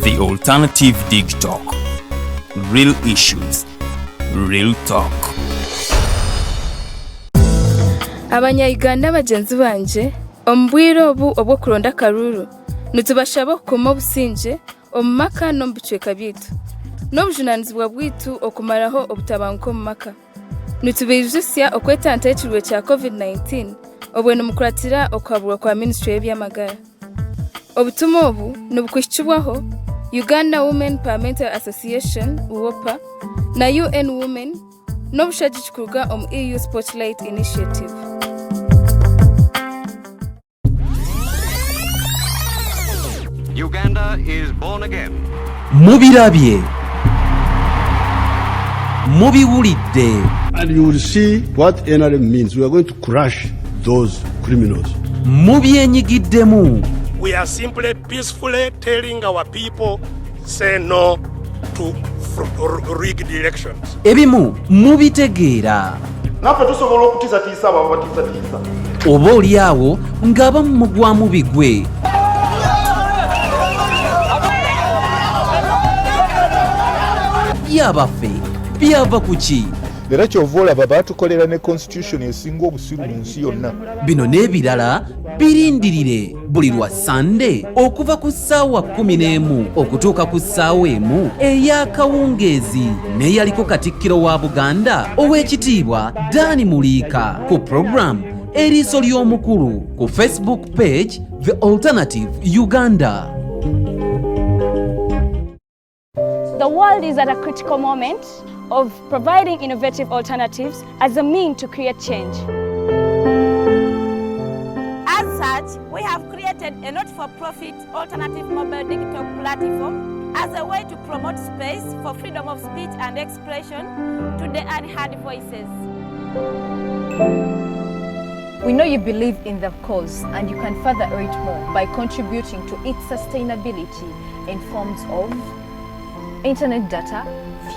The Alternative Dig Talk. Real issues, real talk. Abanya-Uganda bagenzi banje ombwire obu obwo kuronda karuru nitubashaba okukoma obusinge omu maka n'omu bicweka byaitu n'obujunanizibwa bwaitu okumaraho obutabanguko omu maka nitubijusya okwetanta ekirwe kya COVID-19 obwene mukuratira okuhaburwa kwa Ministry y'ebyamagara. Obutumwa obu nibukwihikibwaho Uganda Women Parliamentary Association UWOPA na UN Women n'obushagi kuruga omu EU Spotlight Initiative. Uganda is born again. Mubirabye. Mubiwulidde. And you will see what NRM means. We are going to crush those criminals. Mubyenyigiddemu. We are simply peacefully telling our people, say no to rigged elections. Ebimu mubitegeera. Naffe tusobola okutiisatiisa abo abatiisatiisa. Oba oli awo ng'abamu mugwamu bigwe. Byabaffe byava ku ki? Era kyova olaba baatukolera ne constitution esinga obusiru mu nsi yonna. Bino n'ebirala birindirire buli lwa Sande okuva ku ssaawa 11 okutuuka ku ssaawa 1 ey'akawungeezi n'eyaliko Katikkiro wa Buganda Oweekitiibwa Dani Muliika ku program Eriiso ly'Omukulu ku Facebook page The Alternative Uganda. The world is at a critical moment of providing innovative alternatives as a means to create change. As such, we have created a not-for-profit alternative mobile digital platform as a way to promote space for freedom of speech and expression to the unheard voices. We know you believe in the cause and you can further it more by contributing to its sustainability in forms of internet data,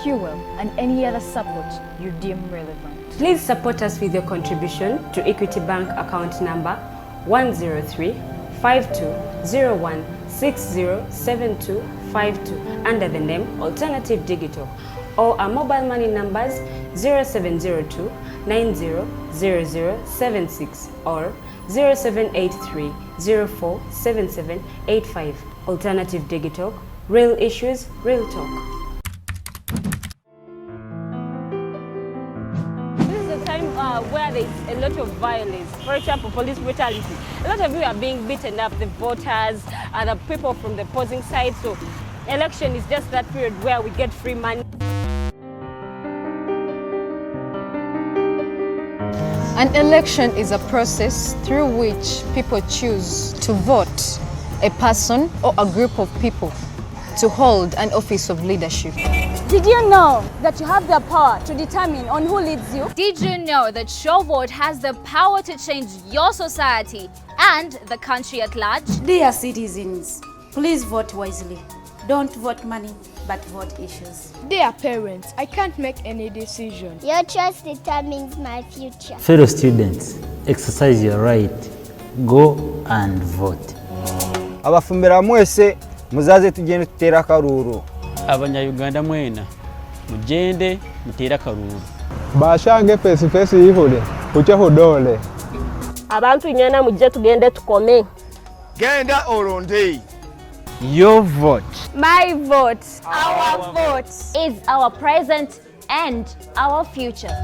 fuel, and any other support you deem relevant. Please support us with your contribution to Equity Bank account number 103-5201-607252 under the name Alternative Digital, or our mobile money numbers 0702 900076 or 0783 047785. Alternative Digital, real issues, real talk. Where there is a lot of violence, for example, police brutality. A lot of you are being beaten up, the voters, the people from the opposing side. So election is just that period where we get free money. An election is a process through which people choose to vote a person or a group of people to hold an office of leadership. Did you know that you have the power to determine on who leads you? Did you know that your vote has the power to change your society and the country at large? Dear citizens, please vote wisely. Don't vote money, but vote issues. Dear parents, I can't make any decision. Your choice determines my future. Fellow students, exercise your right. Go and vote. Abafumbira mwese muzaze tugende tutera akaruru. Abanya-Uganda mwena mugende mutera akaruru. Bashange face yihule kucha hudole. Abantu nyana mujje tugende tukome. Genda olonde. Your vote. My vote. Our vote is our present and our future.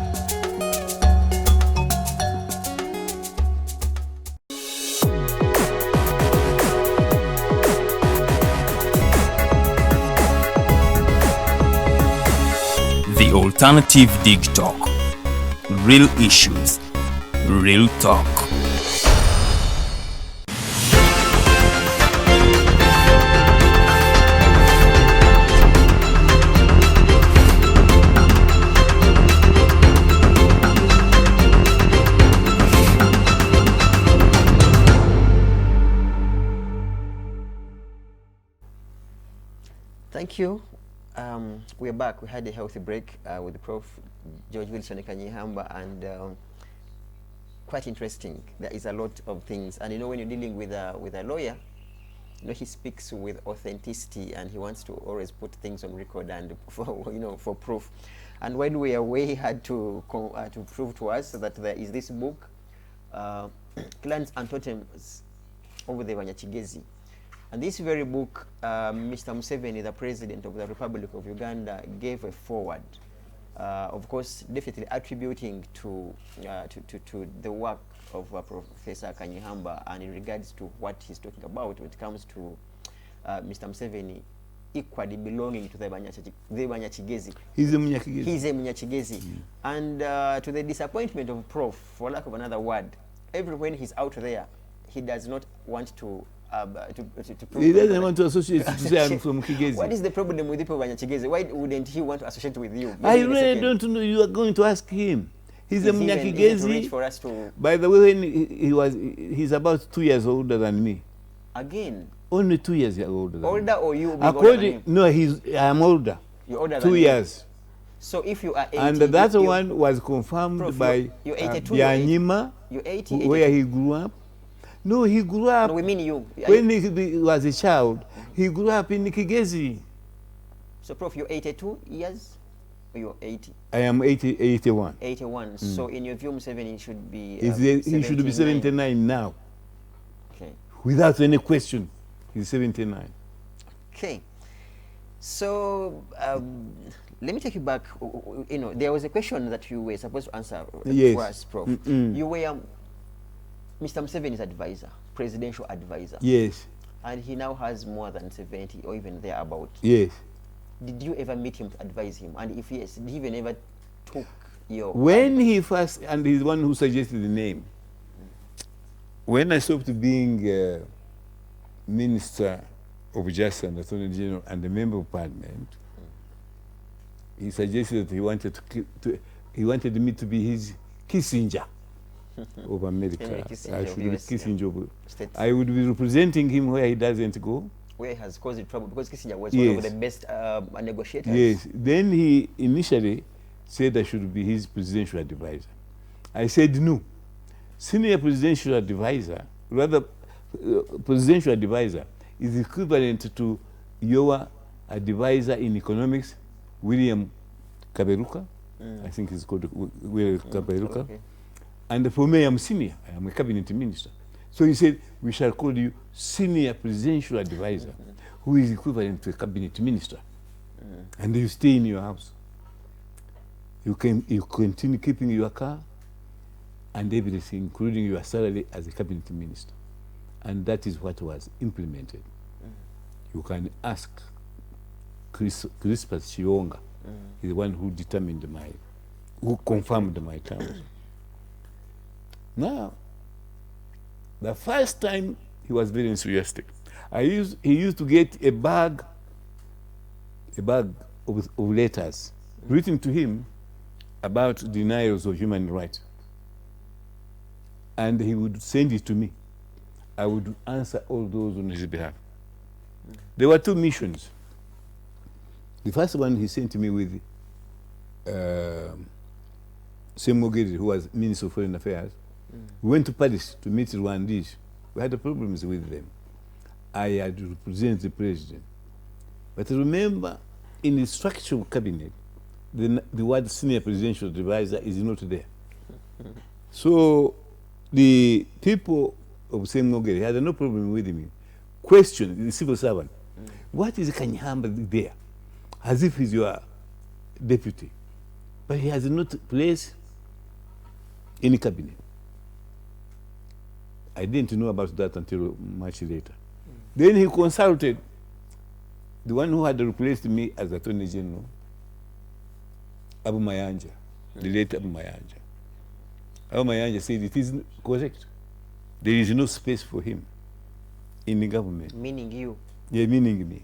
The Alternative Digitalk. Real issues, real talk. Thank you. We're back. We had a healthy break with the Prof. George Wilson Kanyeihamba, and quite interesting. There is a lot of things, and you know, when you're dealing with a lawyer, you know, he speaks with authenticity, and he wants to always put things on record and for proof. And while we are away, he had to prove to us that there is this book, Clans and Totems of the Munyakigezi. And this very book, Mr. Museveni, the President of the Republic of Uganda, gave a forward, of course, definitely attributing to the work of Professor Kanyeihamba, and in regards to what he's talking about when it comes to Mr. Museveni equally belonging to the Munyakigezi. He's a Munyakigezi. He's a Munyakigezi. And to the disappointment of Prof, for lack of another word, when he's out there, he does not want to prove. He doesn't want to associate to say I'm from Kigezi. What is the problem with people of Munyakigezi? Why wouldn't he want to associate with you? I really don't know. You are going to ask him. He's a Munyakigezi. For us to... By the way, when he's about 2 years older than me. Again? Only 2 years older than older me. Or you? According, no, I'm older. You're older 2 years. So if you are 80, and that one was confirmed Prof, by you're 82, Bianyima, you're 80, where he grew up. No, he grew up. No, we mean you. When he was a child, he grew up in Kigezi. So, Prof, you're 82 years? Or you're 80? I am 81. 81. Mm. So, in your view, Museveni should be... he should be 79 now. Okay. Without any question, he's 79. Okay. So, let me take you back. You know, there was a question that you were supposed to answer for us, Prof. You were Mr. Museveni's advisor, presidential advisor. Yes. And he now has more than 70 or even thereabout. Yes. Did you ever meet him to advise him? And if yes, did he even ever took your... When he first, and he's the one who suggested the name. When I stopped being minister of Justice and Attorney General and the Member of Parliament, he suggested that he wanted me to be his Kissinger of America. I should be Kissinger of States. I would be representing him where he doesn't go. Where he has caused trouble, because Kissinger was one of the best negotiators. Yes. Then he initially said I should be his presidential advisor. I said no. Senior presidential advisor, rather presidential advisor, is equivalent to your advisor in economics, William Kaberuka. I think he's called William Kaberuka. Okay. And for me, I'm senior. I am a cabinet minister. So he said, we shall call you senior presidential advisor, who is equivalent to a cabinet minister. And you stay in your house. You continue keeping your car and everything, including your salary as a cabinet minister. And that is what was implemented. You can ask Crispus Chionga, he's the one who determined who confirmed my terms. Now, the first time he was very enthusiastic. He used to get a bag of letters written to him about denials of human rights. And he would send it to me. I would answer all those on his behalf. There were two missions. The first one he sent me with Emunyankore, who was Minister of Foreign Affairs. We went to Paris to meet Rwandese. We had problems with them. I had to represent the president. But remember, in the structure of cabinet, the word senior presidential advisor is not there. So the people of Emunyankore had no problem with me. Question the civil servant, what is Kanyeihamba there? As if he's your deputy. But he has not placed any cabinet. I didn't know about that until much later. Then he consulted the one who had replaced me as Attorney General, Abu Mayanja, the late Abu Mayanja. Abu Mayanja said it is correct. There is no space for him in the government. Meaning you? Yeah, meaning me.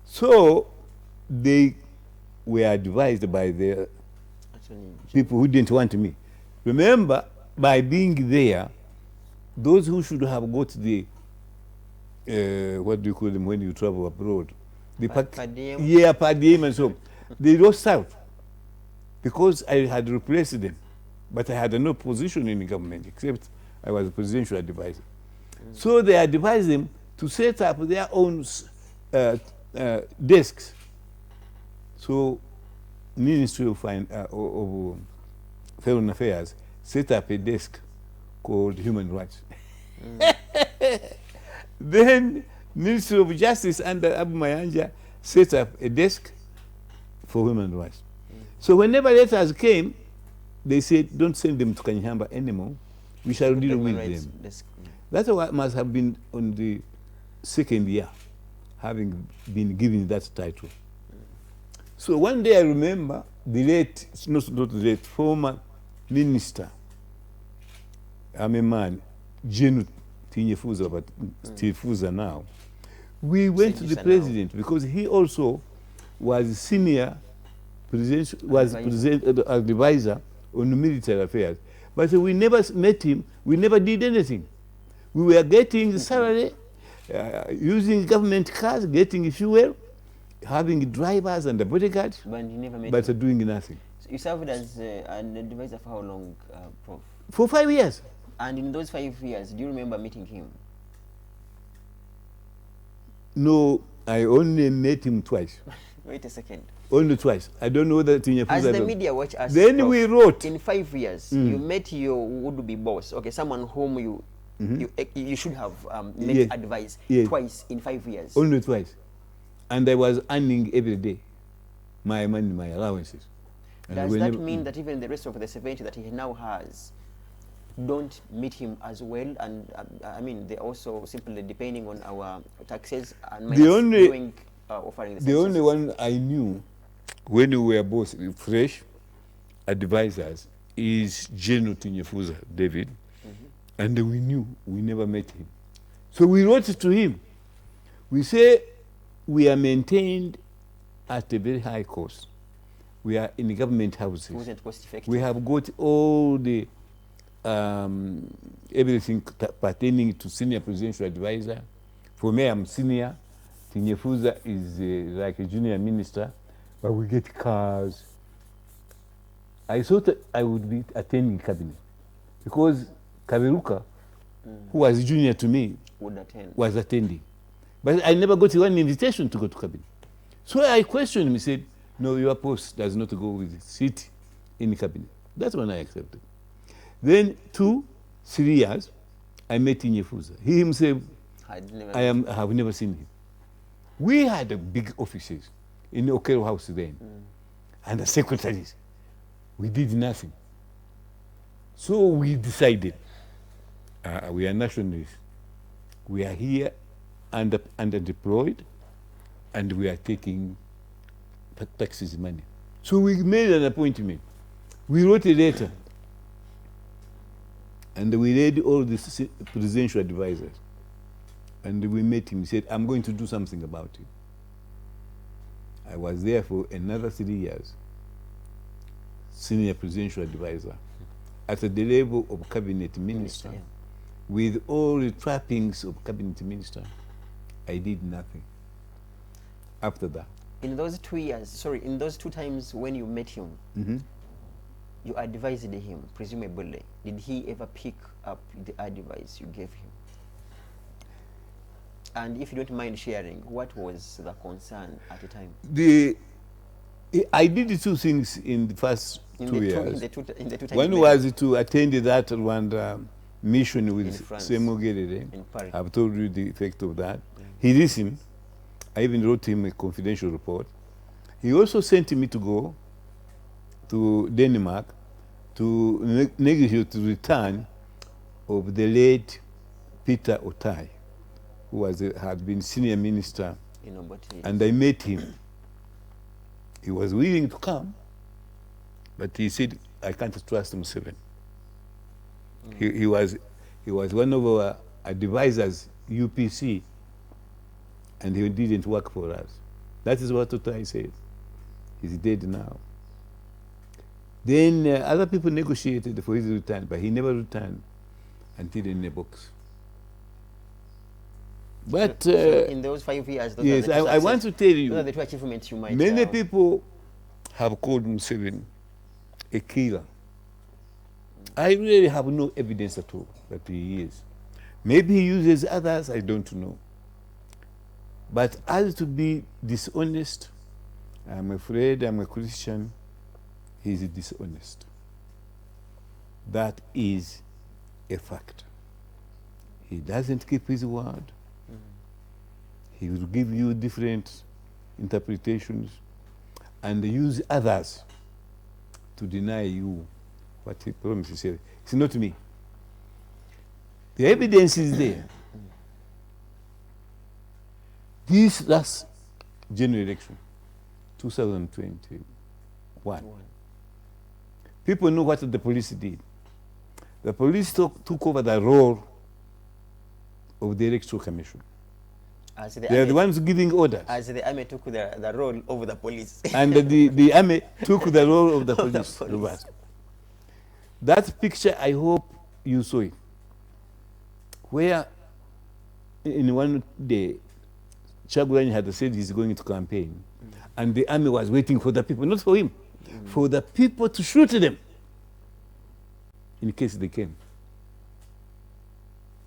So they were advised by the people who didn't want me. Remember, by being there, those who should have got the what do you call them when you travel abroad? The per diem and so on. They lost out because I had replaced them, but I had no position in the government except I was a presidential advisor. So they advised them to set up their own desks. So Ministry of Foreign Affairs set up a desk called Human Rights. Then Ministry of Justice under Abu Mayanja set up a desk for human rights. So whenever letters came, they said, don't send them to Kanyeihamba anymore. We shall deal with them. That's what must have been on the second year, having been given that title. So one day I remember the late, not the late, former minister, I'm a man, Jenu Tinyefuza, but Tifuza now. We went to the president because he also was senior advisor on military affairs. But we never met him, we never did anything. We were getting salary, using government cars, getting fuel, having drivers and the bodyguards, but doing nothing. So you served as an advisor for how long, Prof? For 5 years. And in those 5 years, do you remember meeting him? No, I only met him twice. Wait a second. Only twice. I don't know that in as the media watch us. Then Prof, we wrote. In 5 years, you met your would-be boss, okay, someone whom you should have met advice twice in 5 years. Only twice. And I was earning every day my money, my allowances. Does that mean that even the rest of the 70 that he now has don't meet him as well? And I mean, they're also simply depending on our taxes and offering the only one I knew when we were both fresh advisors is Jenu Tinyefuza, David. And we knew, we never met him. So we wrote to him. We say we are maintained at a very high cost. We are in government houses. Wasn't cost effective. We have got all the everything pertaining to senior presidential advisor. For me, I'm senior. Tinyefuza is like a junior minister, but we get cars. I thought that I would be attending cabinet because Kaberuka, who was junior to me, was attending. But I never got one invitation to go to cabinet. So I questioned him. He said, no, your post does not go with the seat in the cabinet. That's when I accepted. Then 2, 3 years, I met Tinyefuza. He himself, I have never seen him. We had a big offices in the Okero House then, and the secretaries. We did nothing. So we decided, we are nationalists. We are here underdeployed, and we are taking taxes money. So we made an appointment. We wrote a letter, and we read all the presidential advisors. And we met him. He said, I'm going to do something about it. I was there for another 3 years, senior presidential advisor, at the level of cabinet minister, with all the trappings of cabinet minister. I did nothing after that. In those 2 years, sorry, in those 2 times when you met him, you advised him, presumably. Did he ever pick up the advice you gave him? And if you don't mind sharing, what was the concern at the time? I did 2 things in the first 2 years. In the two One was to attend that Rwanda mission with Semugerere. I've told you the effect of that. He listened. I even wrote him a confidential report. He also sent me to go to Denmark to negotiate the return of the late Peter Otai, who had been senior minister, and I met him. He was willing to come, but he said, I can't trust Museveni. He was one of our advisors, UPC, and he didn't work for us. That is what Otai said. He's dead now. Then other people negotiated for his return, but he never returned until in a box. But so in those 5 years, yes, I want to tell you, those are the 2 achievements you might many people have called Museveni a killer. I really have no evidence at all that he is. Maybe he uses others, I don't know. But as to be dishonest, I'm afraid I'm a Christian, he's dishonest. That is a fact. He doesn't keep his word. He will give you different interpretations and use others to deny you what he promises. It's not me. The evidence is there. This last general election, 2021, people know what the police did. The police took over the role of the Electoral Commission. They are the ones giving orders. As the army took the role of the police. And the army took the role of the police. That picture, I hope you saw it, where in one day, Chagulanyi had said he's going to campaign, and the army was waiting for the people, not for him, for the people to shoot them in case they came.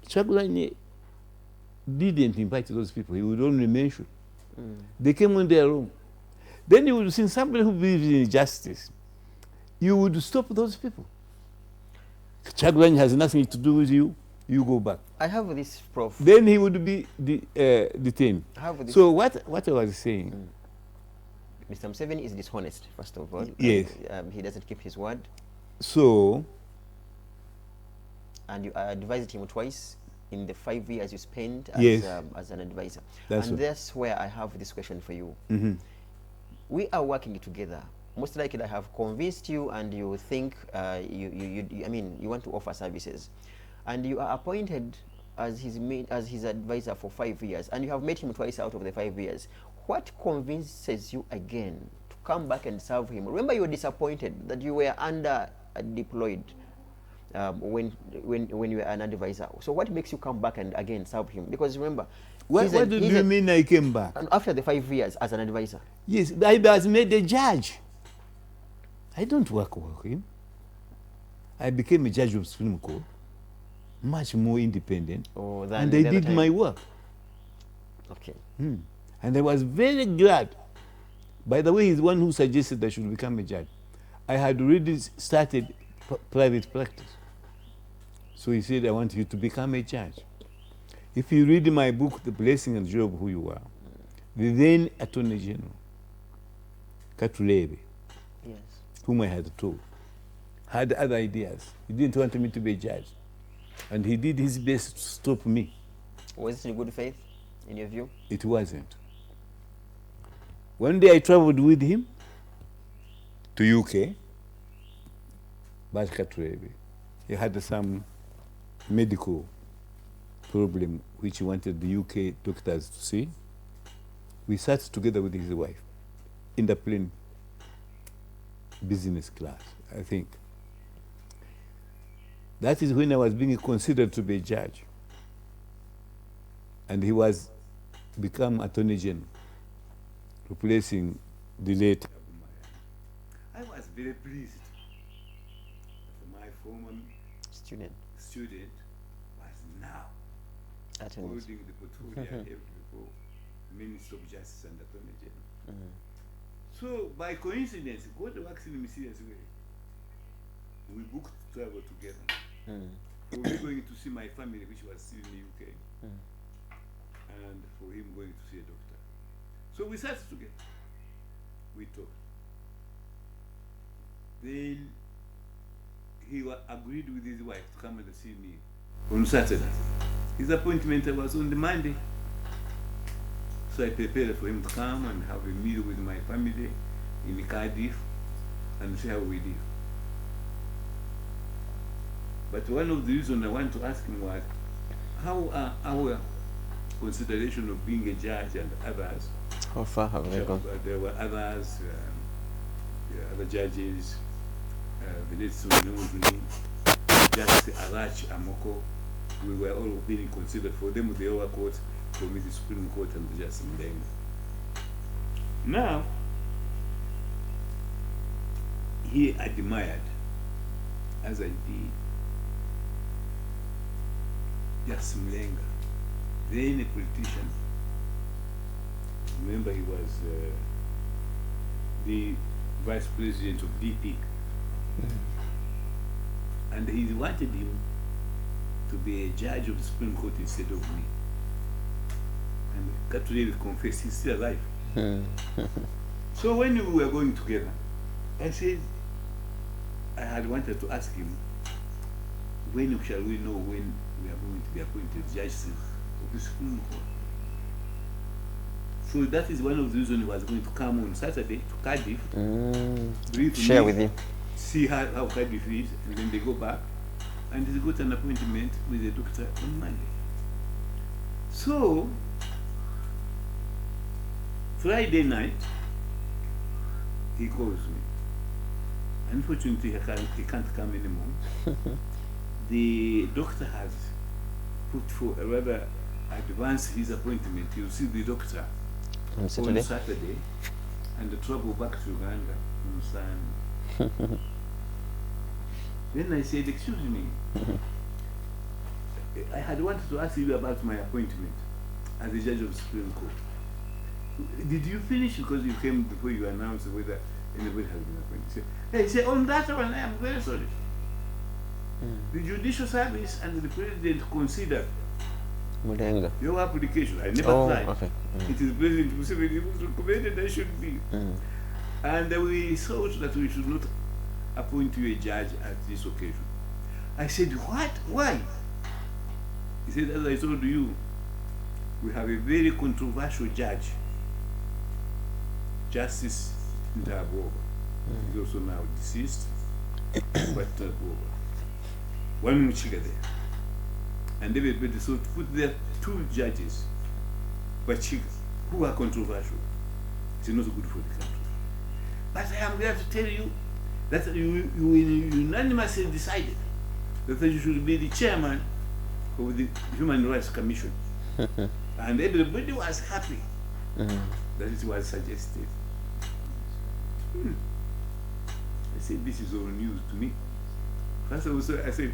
Chagulanyi didn't invite those people. He would only mention. They came on their own. Then you would see somebody who believes in justice. You would stop those people. Chagulanyi has nothing to do with you. You go back. I have this, Prof. Then he would be detained. So what I was saying, Mr. Museveni is dishonest, first of all. Yes. He doesn't keep his word. So. And you advised him twice in the 5 years you spent as an advisor. That's where I have this question for you. We are working together. Most likely I have convinced you and you think you want to offer services. And you are appointed as his advisor for 5 years, and you have met him twice out of the 5 years, what convinces you again to come back and serve him? Remember, you were disappointed that you were deployed when you were an advisor. So what makes you come back and again serve him? Because remember, what do you mean I came back? After the 5 years as an advisor? Yes, I was made a judge. I don't work for him. I became a judge of Supreme Court, much more independent, and I did my work. Okay. And I was very glad. By the way, he's the one who suggested I should become a judge. I had already started private practice. So he said, I want you to become a judge. If you read my book, The Blessing and Joy of Who You Are, the then Attorney General, Katulebe, whom I had told, had other ideas. He didn't want me to be a judge. And he did his best to stop me. Was it in good faith, in your view? It wasn't. One day I traveled with him to UK, but Katulebe. He had some medical problem which he wanted the UK doctors to see. We sat together with his wife in the plane, business class, I think. That is when I was being considered to be a judge. And he was become Attorney General, replacing the late. I was very pleased. My former student was now holding the portfolio before Minister of Justice and Attorney General. So by coincidence, God works in a mysterious way. We booked travel together. We were going to see my family, which was still in the UK, and for him going to see a doctor. So we sat together. We talked. Then he agreed with his wife to come and see me on Saturday. His appointment was on the Monday. So I prepared for him to come and have a meal with my family in Cardiff and see how we live. But one of the reasons I want to ask him was, how are our consideration of being a judge and others? How far have they gone? There were others, other judges, Justice Arach Amoko. We were all being considered for them, the lower court, for me the Supreme Court and the Justice Mulenga. Now, he admired, as I did, Justice Mulenga, then a politician. Remember, he was the vice president of DP. And he wanted him to be a judge of the Supreme Court instead of me. And Katulebe confessed he's still alive. So when we were going together, I said, I had wanted to ask him, when shall we know when we are going to be appointed judges of the Supreme Court? So that is one of the reasons he was going to come on Saturday to Cardiff, share with you, see how Cardiff is, and then they go back, and he got an appointment with the doctor on Monday. So Friday night, he calls me. Unfortunately, he can't come anymore. The doctor has put for a rather advanced his appointment. You'll see the doctor on Saturday and travel back to Uganda on Sunday. Then I said, excuse me, I had wanted to ask you about my appointment as a judge of the Supreme Court. Did you finish? Because you came before you announced whether anybody has been appointed. He said, on that one, I am very sorry. The Judicial Service and the President considered your application. I never tried. Okay. It is President Museveni who recommended I should be. And we thought that we should not appoint you a judge at this occasion. I said, what? Why? He said, as I told you, we have a very controversial judge, Justice Ndaboba. He's also now deceased, but Ndaboba. One Munyakigezi. And everybody, so to put there 2 judges, but who are controversial, it's not good for the country. But I am glad to tell you that you unanimously decided that you should be the chairman of the Human Rights Commission. And everybody was happy that it was suggested. I said, this is all news to me. First of all, I said,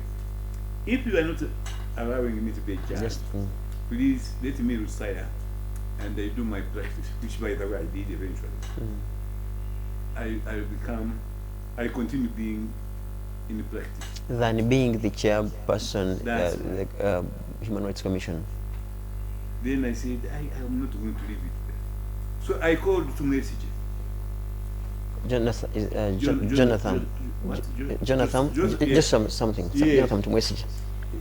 if you are not allowing me to be a judge, please let me retire and I do my practice, which by the way I did eventually. I continue being in the practice. Than being the chairperson, the Human Rights Commission. Then I said, I am not going to leave it there. So I called to message. Jonathan, something. Yeah. Jonathan to message.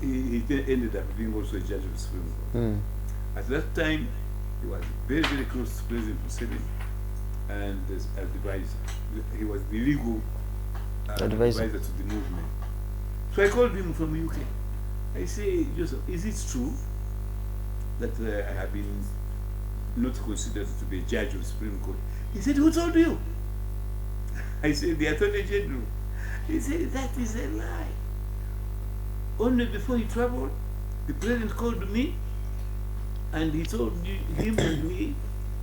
He ended up being also a judge of the Supreme Court. At that time, he was very, very close to President Museveni and as advisor. He was the legal advisor to the movement. So I called him from UK. I say, Joseph, is it true that I have been not considered to be a judge of the Supreme Court? He said, who told you? I said, the Attorney General. He said, that is a lie. Only before he traveled, the President called me and he told him and me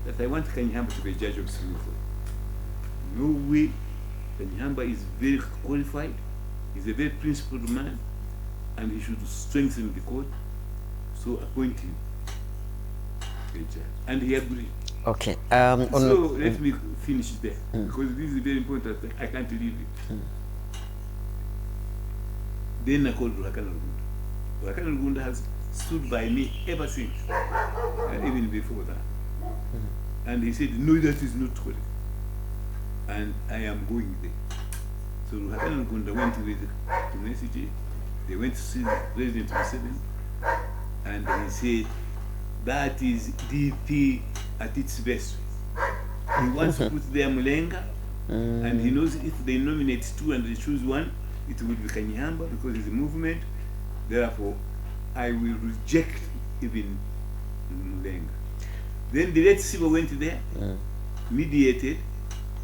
that I want Kanyeihamba to be a judge of the Supreme Court. No way. Kanyeihamba is very qualified. He's a very principled man and he should strengthen the court. So appoint him a judge. And he agreed. Okay. So let me finish there because this is very important. I can't leave it. Then I called Ruhakana Rugunda. Ruhakana Rugunda has stood by me ever since, even before that. And he said, no, that is not correct. And I am going there. So Ruhakana Rugunda went with to message. They went to see President Museveni, and he said, that is DP at its best. He wants to put there Mulenga, and he knows if they nominate 2 and they choose 1, it will be Kanyeihamba because it's a movement. Therefore, I will reject even Mulenga. Then the late Sibo went there, mediated,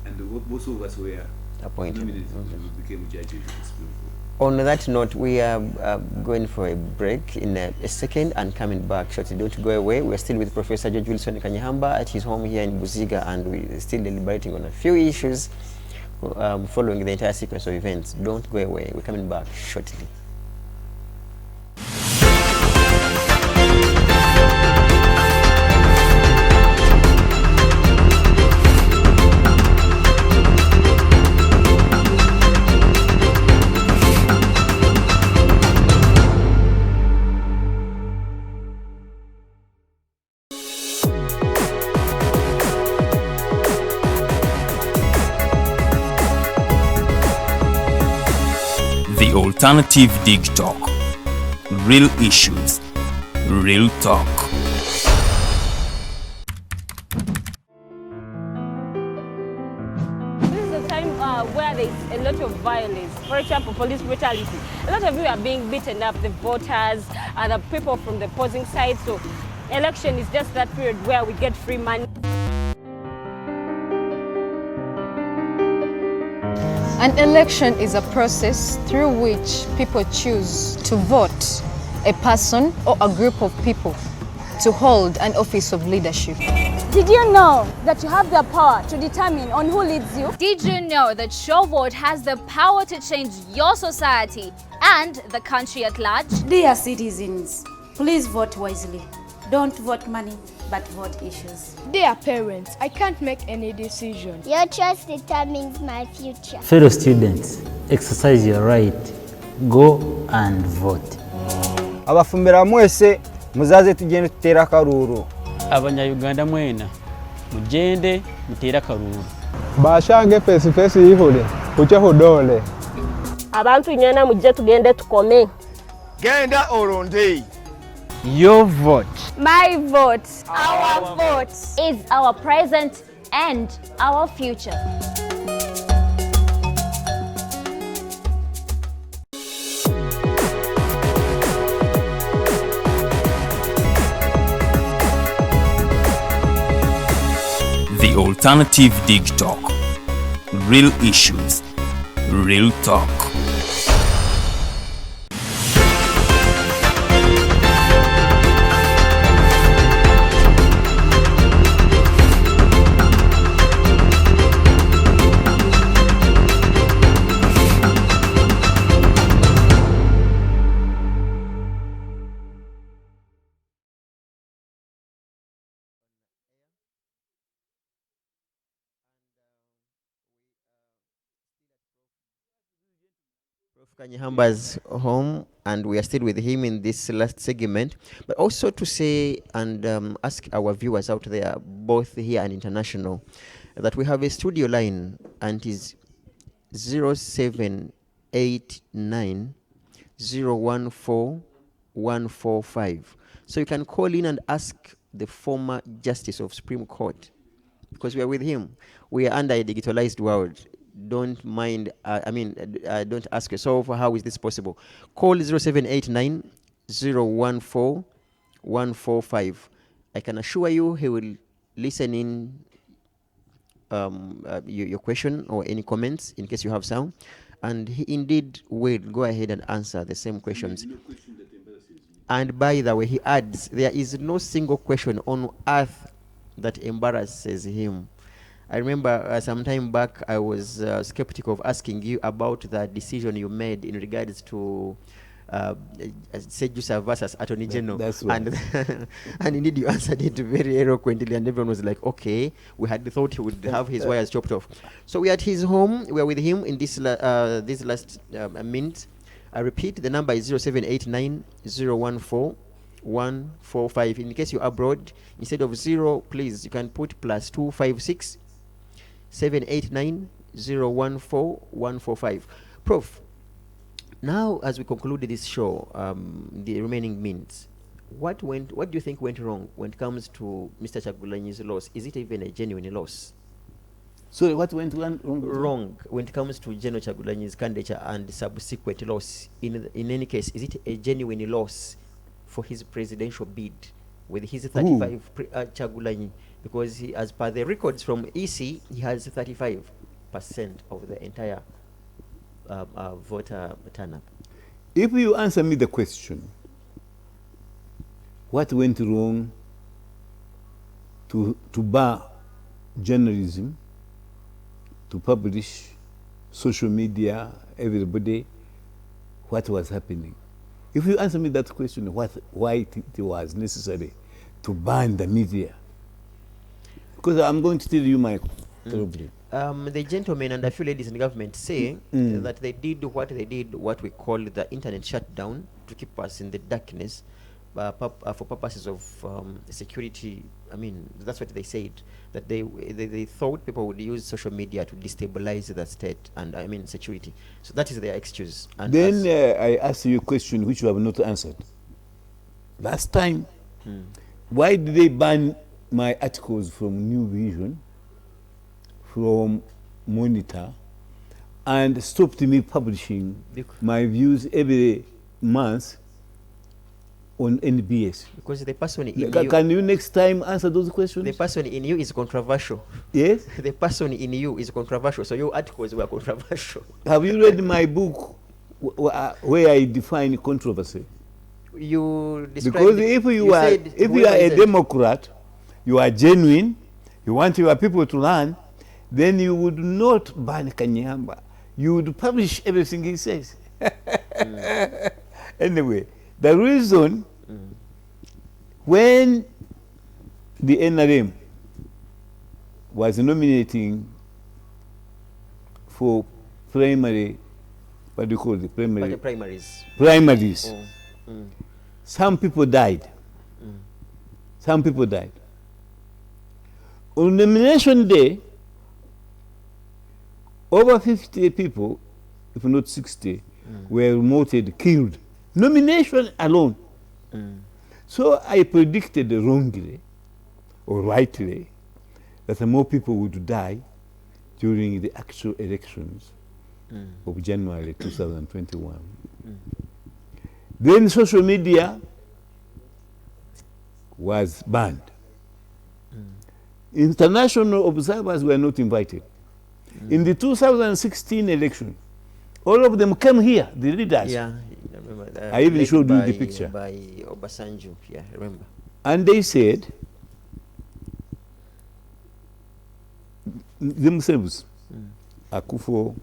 and both of us were appointed. Nominated and became judges of the Supreme Court. On that note, we are going for a break in a second and coming back shortly. Don't go away. We're still with Professor George Wilson Kanyeihamba at his home here in Buziga, and we're still deliberating on a few issues following the entire sequence of events. Don't go away. We're coming back shortly. The Alternative Dig Talk. Real issues, real talk. This is a time where there is a lot of violence. For example, police brutality. A lot of you are being beaten up, the voters, the people from the opposing side. So election is just that period where we get free money. An election is a process through which people choose to vote a person or a group of people to hold an office of leadership. Did you know that you have the power to determine on who leads you? Did you know that your vote has the power to change your society and the country at large? Dear citizens, please vote wisely. Don't vote money, but vote issues. Dear parents, I can't make any decision. Your choice determines my future. Fellow students, exercise your right. Go and vote. Abafumbira mwese muzaze tugende tutera akaruru. Abanyayuganda mwena mugende mutera akaruru. Bashange face face yihule kuche hudole. Abantu nyana mujje tugende tukome. Genda olonde. Your vote. My vote. Our vote is our present and our future. The Alternative Dig Talk. Real issues, real talk. Prof. Kanyehamba's home, and we are still with him in this last segment, but also to say and ask our viewers out there, both here and international, that we have a studio line, and it is 0789 014 145. So you can call in and ask the former Justice of Supreme Court, because we are with him. We are under a digitalized world. Don't mind, don't ask yourself, how is this possible? Call 0789 014 145. I can assure you he will listen in your question or any comments in case you have some, and he indeed will go ahead and answer the same questions. And by the way, he adds, there is no single question on earth that embarrasses him. I remember some time back I was skeptical of asking you about the decision you made in regards to Sejusa versus Attorney General. That's right. And indeed you answered it very eloquently, and everyone was like, okay, we had thought he would have his wires chopped off. So we are at his home. We are with him in this last minute. I repeat, the number is 0789 014 145. In case you're abroad, instead of 0, please, you can put +256 789 014 145. Prof, now as we conclude this show, the remaining minutes, what do you think went wrong when it comes to Mr. Chagulanyi's loss? Is it even a genuine loss? So what went wrong? Wrong when it comes to General Chagulanyi's candidature and subsequent loss. In any case, is it a genuine loss for his presidential bid with his 35 Chagulanyi? Because he, as per the records from EC, he has 35% of the entire voter turnout. If you answer me the question, what went wrong to bar journalism, to publish, social media, everybody, what was happening? If you answer me that question, why it was necessary to ban the media? Because I'm going to tell you my problem. The gentlemen and a few ladies in the government say that they did what we call the internet shutdown, to keep us in the darkness for purposes of security. I mean, that's what they said, that they thought people would use social media to destabilize the state and, I mean, security. So that is their excuse. And then I asked you a question which you have not answered. Last time, why did they ban my articles from New Vision, from Monitor, and stopped me publishing my views every month on NBS? Because the person in you... Can you next time answer those questions? The person in you is controversial. Yes? The person in you is controversial, so your articles were controversial. Have you read my book where I define controversy? You described... Because if you are a Democrat, you are genuine, you want your people to learn, then you would not ban Kanyeihamba. You would publish everything he says. Anyway, the reason when the NRM was nominating for primary, what do you call it? Primaries. Primaries. Some people died. Some people died. On nomination day, over 50 people, if not 60, were remoted, killed. Nomination alone. So I predicted wrongly or rightly that more people would die during the actual elections of January 2021. Then social media was banned. International observers were not invited. In the 2016 election, all of them came here, the leaders. Yeah, I remember. I even showed you the picture. By Obasanjo, yeah, I remember. And they said themselves, Akufo,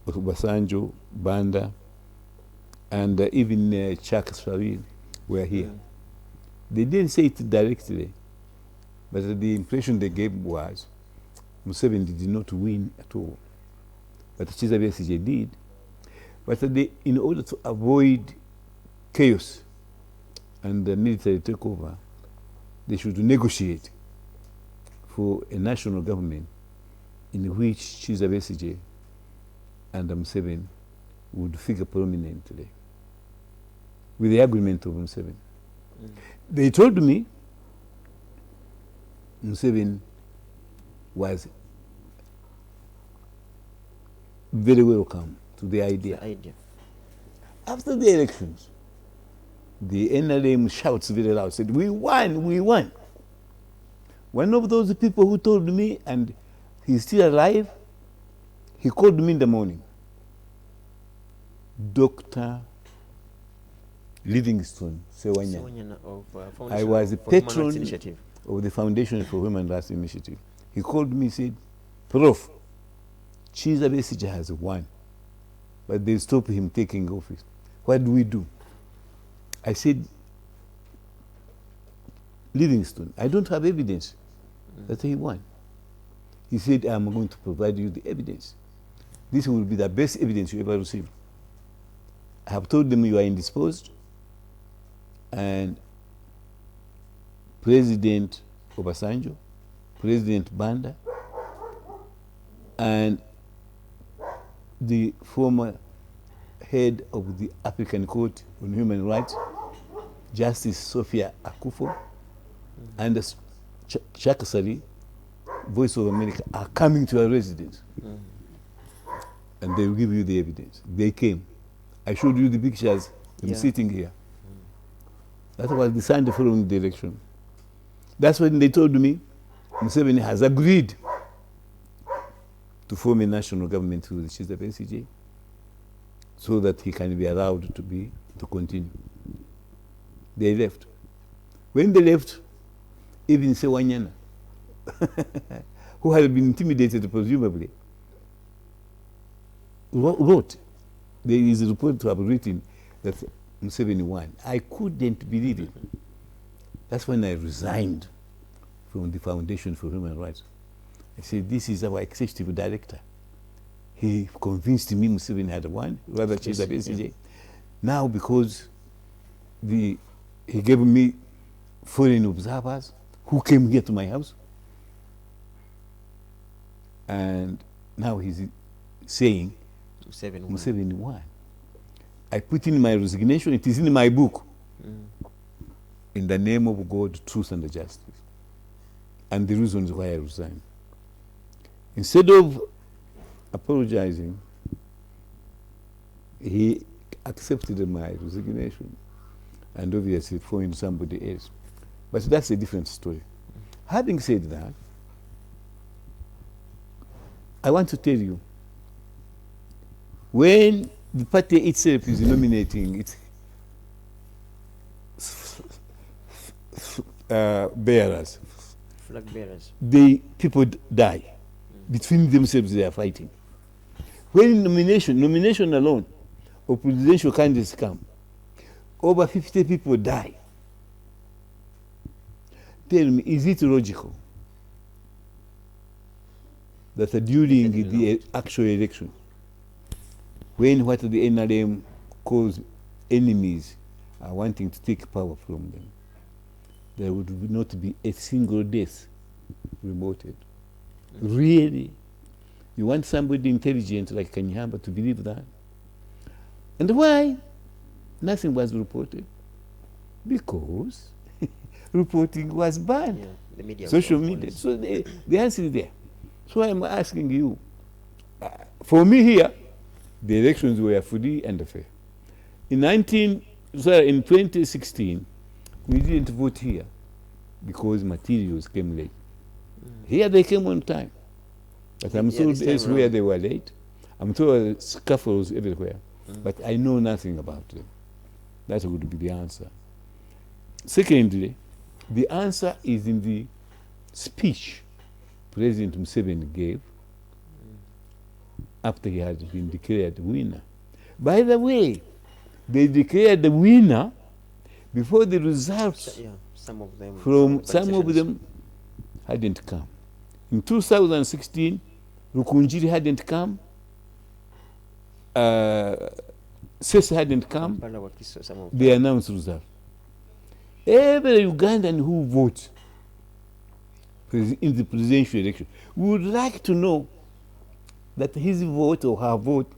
Obasanjo, Banda, and even Chuck Swahili were here. They didn't say it directly, but the impression they gave was Museveni did not win at all. But Kizza Besigye did. But in order to avoid chaos and the military takeover, they should negotiate for a national government in which Kizza Besigye and Museveni would figure prominently, with the agreement of Museveni. They told me Museveni was very welcome to the idea. After the elections, the NRM shouts very loud, said, "We won, we won." One of those people who told me, and he's still alive, he called me in the morning. Dr. Livingstone Sewanyana. I was the patron of the Foundation for Human Rights Initiative. He called me and said, "Prof, Kizza Besigye has won, but they stopped him taking office. What do we do?" I said, "Livingstone, I don't have evidence that he won." He said, "I'm going to provide you the evidence. This will be the best evidence you ever receive. I have told them you are indisposed, and President Obasanjo, President Banda, and the former head of the African Court on Human Rights, Justice Sophia Akufo, and the Shakasari, Voice of America, are coming to our residence. And they will give you the evidence." They came. I showed you the pictures. I'm sitting here. That was the Sunday following the election. That's when they told me Museveni has agreed to form a national government with Kizza Besigye so that he can be allowed to continue. They left. When they left, even Sewanyana, who had been intimidated presumably, wrote. There is a report to have written that Museveni won. I couldn't believe it. That's when I resigned from the Foundation for Human Rights. I said, "This is our executive director. He convinced me Museveni had won, rather Kizza Besigye. Now, because he gave me foreign observers who came here to my house, and now he's saying Museveni won. I put in my resignation. It is in my book. In the name of God, truth and justice. And the reasons why I resigned. Instead of apologizing, he accepted my resignation and obviously found somebody else. But that's a different story. Having said that, I want to tell you, when the party itself is nominating its bearers, flag bearers, people die. Between themselves they are fighting. When nomination alone of presidential candidates come, over 50 people die. Tell me, is it logical that during the actual election, when what the NRM calls enemies are wanting to take power from them, there would not be a single death reported? Really? You want somebody intelligent like Kanyeihamba to believe that? And why nothing was reported? Because reporting was banned. The media, social media. So the answer is there. So I'm asking you, for me here, the elections were free and fair. In 2016, we didn't vote here because materials came late. Here they came on time. But I'm told elsewhere they were late. I'm told there were scuffles everywhere. But I know nothing about them. That would be the answer. Secondly, the answer is in the speech President Museveni gave after he had been declared winner. By the way, they declared the winner before the results some of them hadn't come. In 2016, Rukunjiri hadn't come, Sese hadn't come, they announced results. Every Ugandan who votes in the presidential election would like to know that his vote or her vote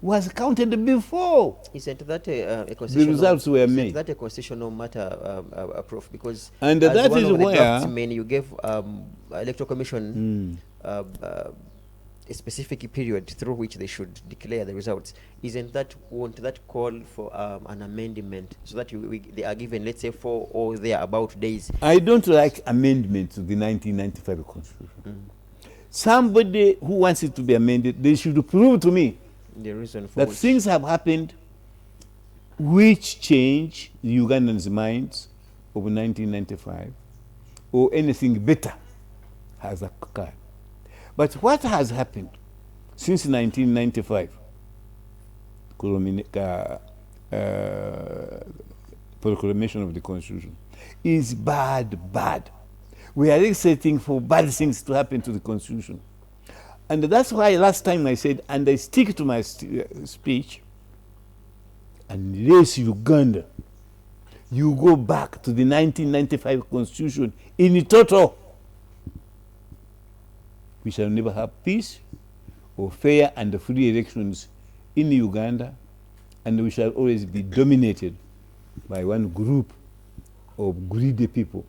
was counted before isn't that a the results were made. Is that a constitutional matter, Prof? Because and as that one is of the where draftsmen, you gave electoral commission a specific period through which they should declare the results. Won't that call for an amendment so that they are given, let's say, 4 or thereabout days? I don't like amendment to the 1995 Constitution. Somebody who wants it to be amended, they should prove to me the reason for that things have happened which change the Ugandans' minds of 1995 or anything better has occurred. But what has happened since 1995, proclamation of the Constitution, is bad. We are expecting for bad things to happen to the Constitution. And that's why last time I said, and I stick to my speech, unless Uganda, you go back to the 1995 Constitution in total, we shall never have peace or fair and free elections in Uganda, and we shall always be dominated by one group of greedy people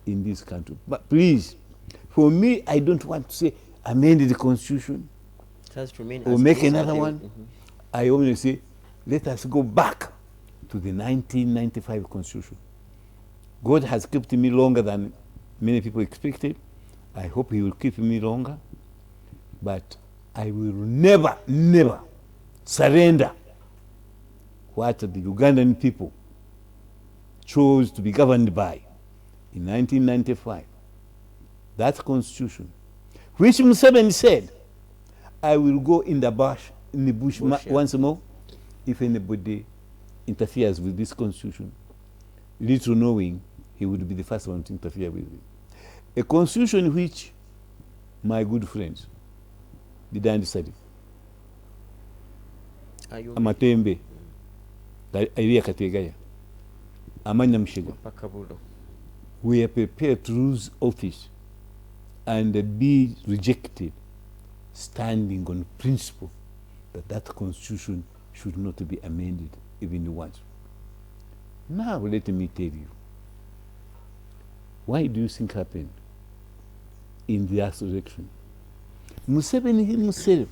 in this country. But please, for me, I don't want to say amend the Constitution or make another one. I only say, let us go back to the 1995 Constitution. God has kept me longer than many people expected. I hope he will keep me longer, but I will never surrender what the Ugandan people chose to be governed by in 1995. That Constitution, which Museveni said, I will go in the bush once more if anybody interferes with this Constitution, little knowing he would be the first one to interfere with it. A Constitution which my good friends didn't study. Amatembe, Iria Kategaya, Amanya Mshiga. We are prepared to lose office and be rejected, standing on principle that Constitution should not be amended even once. Now let me tell you, why do you think happened in the last election? Museveni himself,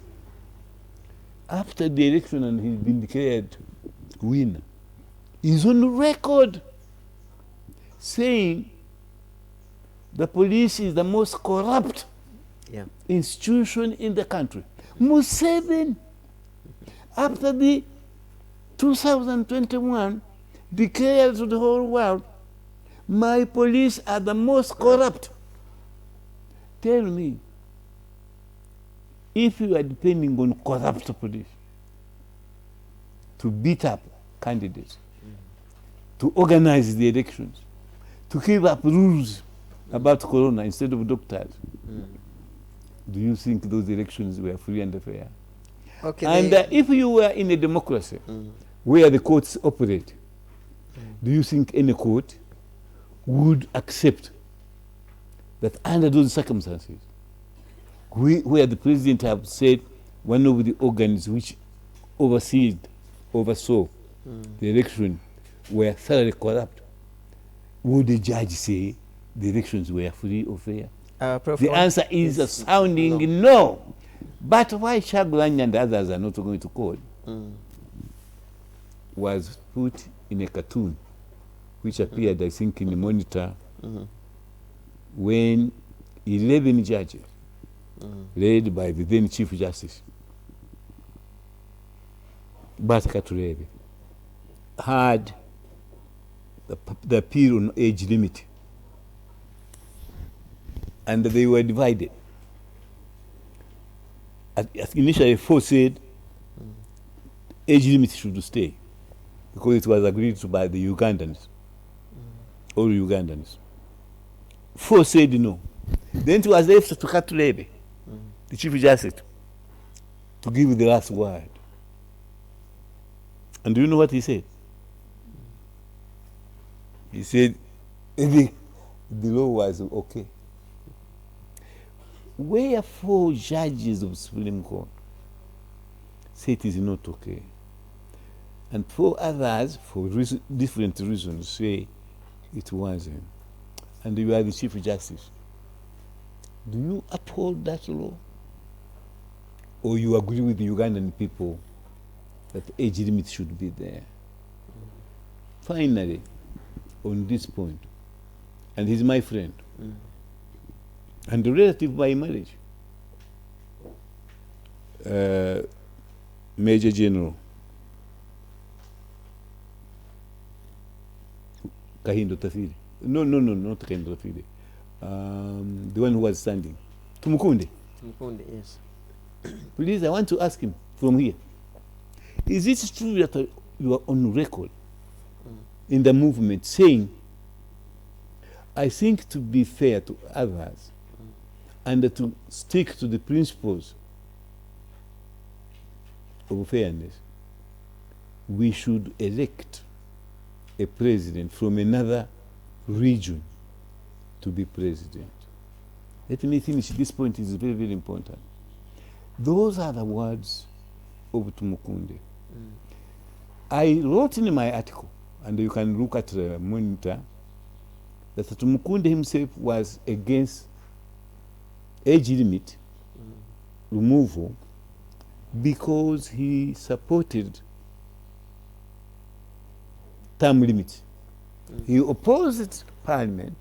after the election and he's been declared winner, is on record saying the police is the most corrupt institution in the country. Museveni, after the 2021, declared to the whole world, my police are the most corrupt. Tell me, if you are depending on corrupt police to beat up candidates, to organize the elections, to keep up rules about corona instead of doctors, do you think those elections were free and fair? Okay, and if you were in a democracy where the courts operate, do you think any court would accept that under those circumstances, where the president have said one of the organs which oversaw the election were thoroughly corrupt, would the judge say the elections were free or fair? The answer is a sounding no. But why Chagulanyi and others are not going to court was put in a cartoon which appeared, I think, in the Monitor when 11 judges, led by the then Chief Justice, Bart Katurebe, had the appeal on age limit, and they were divided. Initially, 4 said age limit should stay because it was agreed to by the Ugandans, all Ugandans. 4 said no. Then it was left to Katurebe, the Chief Justice, to give the last word. And do you know what he said? He said the law was okay. Where 4 judges of Supreme Court said it is not okay, and 4 others, for different reasons, say it wasn't, and you are the Chief Justice, do you uphold that law? Or you agree with the Ugandan people that age limit should be there? Finally, on this point, and he's my friend, and a relative by marriage, Major General Kahindo Tafiri. No, not Kahindo Tafiri. The one who was standing. Tumukunde. Tumukunde, yes. Please, I want to ask him from here. Is it true that you are on record in the movement saying, I think to be fair to others and to stick to the principles of fairness, we should elect a president from another region to be president? Let me finish. This point is very, very important. Those are the words of Tumukunde. I wrote in my article, and you can look at the monitor, that Tumukunde himself was against age limit removal because he supported term limits. He opposed Parliament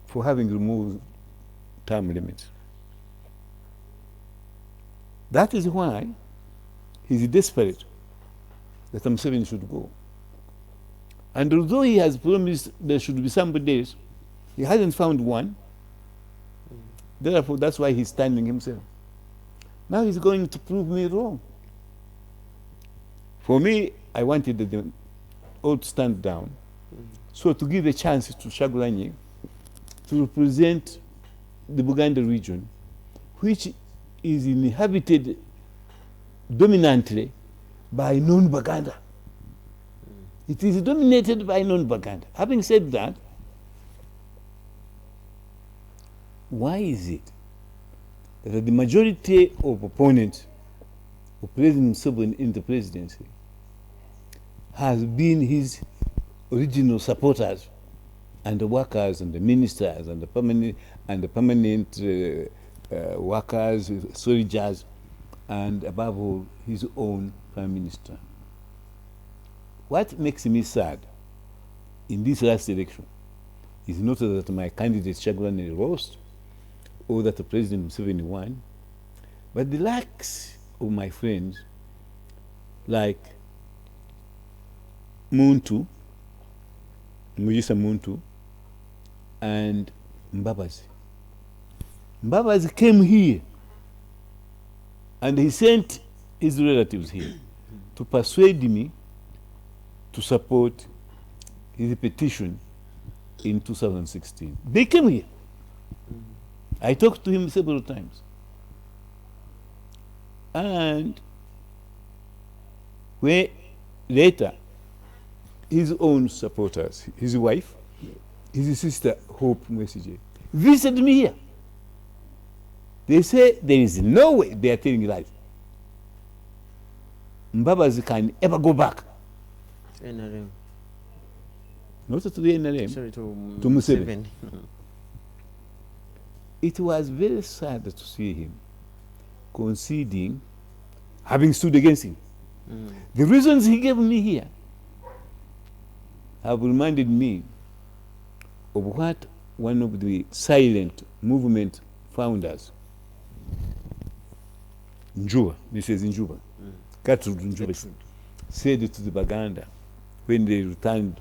for having removed term limits. That is why he's desperate that Museveni should go. And although he has promised there should be somebody else, he hasn't found one. Therefore, that's why he's standing himself. Now he's going to prove me wrong. For me, I wanted them all to stand down. So to give a chance to Kyagulanyi to represent the Buganda region, which is inhabited dominantly by non-Baganda. It is dominated by non-Baganda. Having said that, why is it that the majority of opponents of President Museveni in the presidency has been his original supporters and the workers and the ministers and the permanent workers, soldiers, and above all, his own prime minister? What makes me sad in this last election is not that my candidate Kyagulanyi lost or that the President Museveni won, but the likes of my friends like Mujisa Muntu, and Mbabazi. Mbabazi came here and he sent his relatives here to persuade me to support his petition in 2016. They came here. I talked to him several times. And when later, his own supporters, his wife, his sister Hope Mwesije, visited me here. They say there is no way they are telling lies. Mbabazi can ever go back. NRM. Not to the NRM. Sorry, to Museveni. It was very sad to see him conceding, having stood against him. The reasons he gave me here have reminded me of what one of the silent movement founders, Njuba, Mrs. Njuba, Gertrude Njuba, said to the Baganda when they returned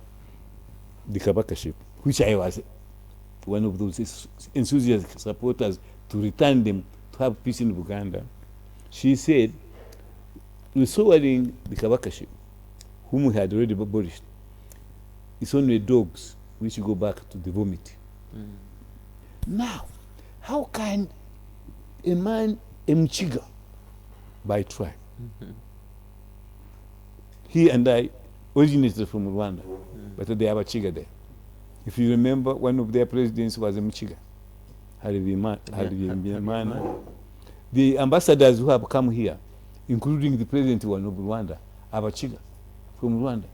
the Kabaka ship, which I was one of those enthusiastic supporters to return them to have peace in Uganda. She said, restoring the Kabaka ship, whom we had already abolished, it's only dogs which go back to the vomit. Now, how can a man, a Mchiga, by tribe, he and I originated from Rwanda, but they have a Chiga there. If you remember, one of their presidents was a Mchiga. The ambassadors who have come here, including the president of Rwanda, are a Chiga from Rwanda.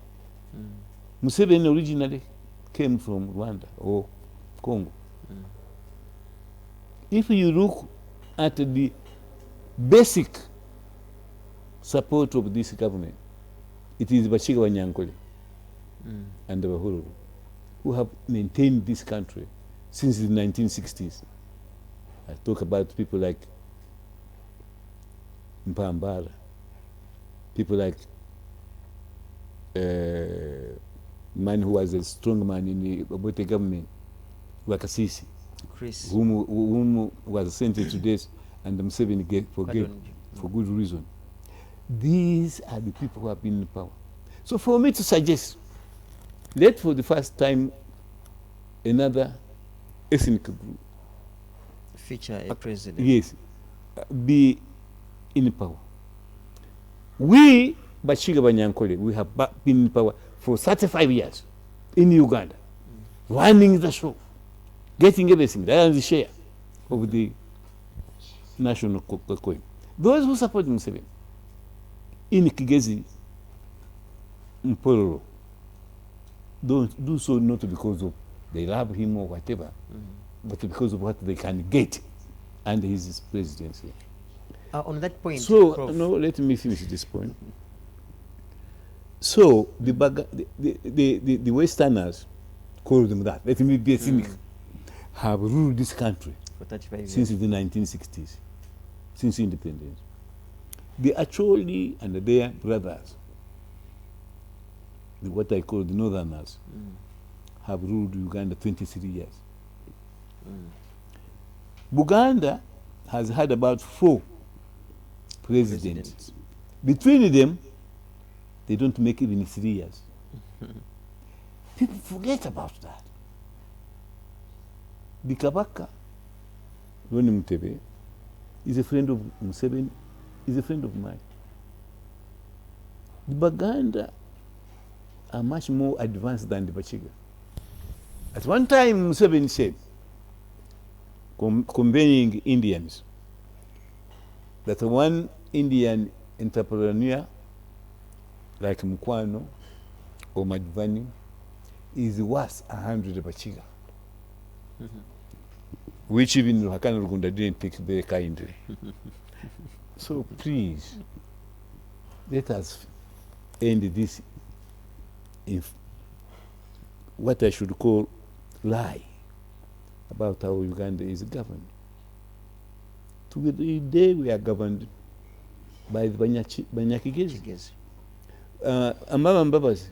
Museveni originally came from Rwanda or Congo. If you look at the basic support of this government, it is Bachiga Munyakigezi and the Bahururu who have maintained this country since the 1960s. I talk about people like Mpambara, people like man who was a strong man in the Obote government, Wakasisi, whom was sentenced to death, and Museveni forgave for good reason. These are the people who have been in power. So for me to suggest, let for the first time another ethnic group feature a president. Yes, be in power. We, Bachiga Munyakigezi, we have been in power for 35 years in Uganda, running the show, getting everything, that is the share of the national coin. Those who support Museveni, in Kigezi, Mpololo, don't do so not because of they love him or whatever, but because of what they can get under his presidency. On that point, so Prof. no, let me finish this point. So the Westerners, call them that, let me be a cynic, have ruled this country for 35 years since the 1960s, since independence. The Acholi and their brothers, what I call the Northerners, have ruled Uganda 23 years. Buganda has had about 4 presidents. Between them, they don't make even 3 years. People forget about that. The Kabaka, Roni Mutebe, is a friend of Museveni, is a friend of mine. The Baganda are much more advanced than the Bachiga. At one time, Museveni said, convening Indians, that one Indian entrepreneur like Mukwano or Madvani is worth 100 Bachiga, which even Hakana Rugunda didn't take very kindly. So please, let us end this what I should call lie about how Uganda is governed. Today we are governed by the Munyakigezi. Amama Mbabazi,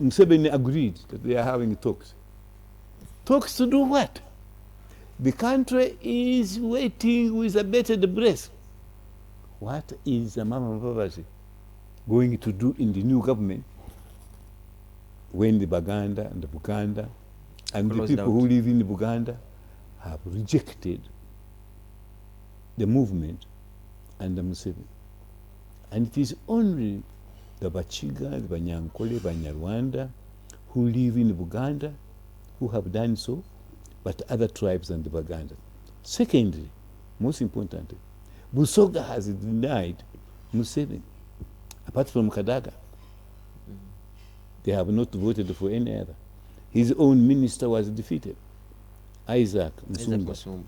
Museveni agreed that they are having talks. Talks to do what? The country is waiting with a bated breath. What is Amama Mbabazi going to do in the new government when the Baganda and the Buganda and the people who live in Buganda have rejected the movement and the Museveni? And it is only the Bachiga, the Banyankole, Banyarwanda who live in Buganda who have done so, but other tribes and the Baganda. Secondly, most importantly, Busoga has denied Museveni. Apart from Kadaga, they have not voted for any other. His own minister was defeated, Isaac Musumba.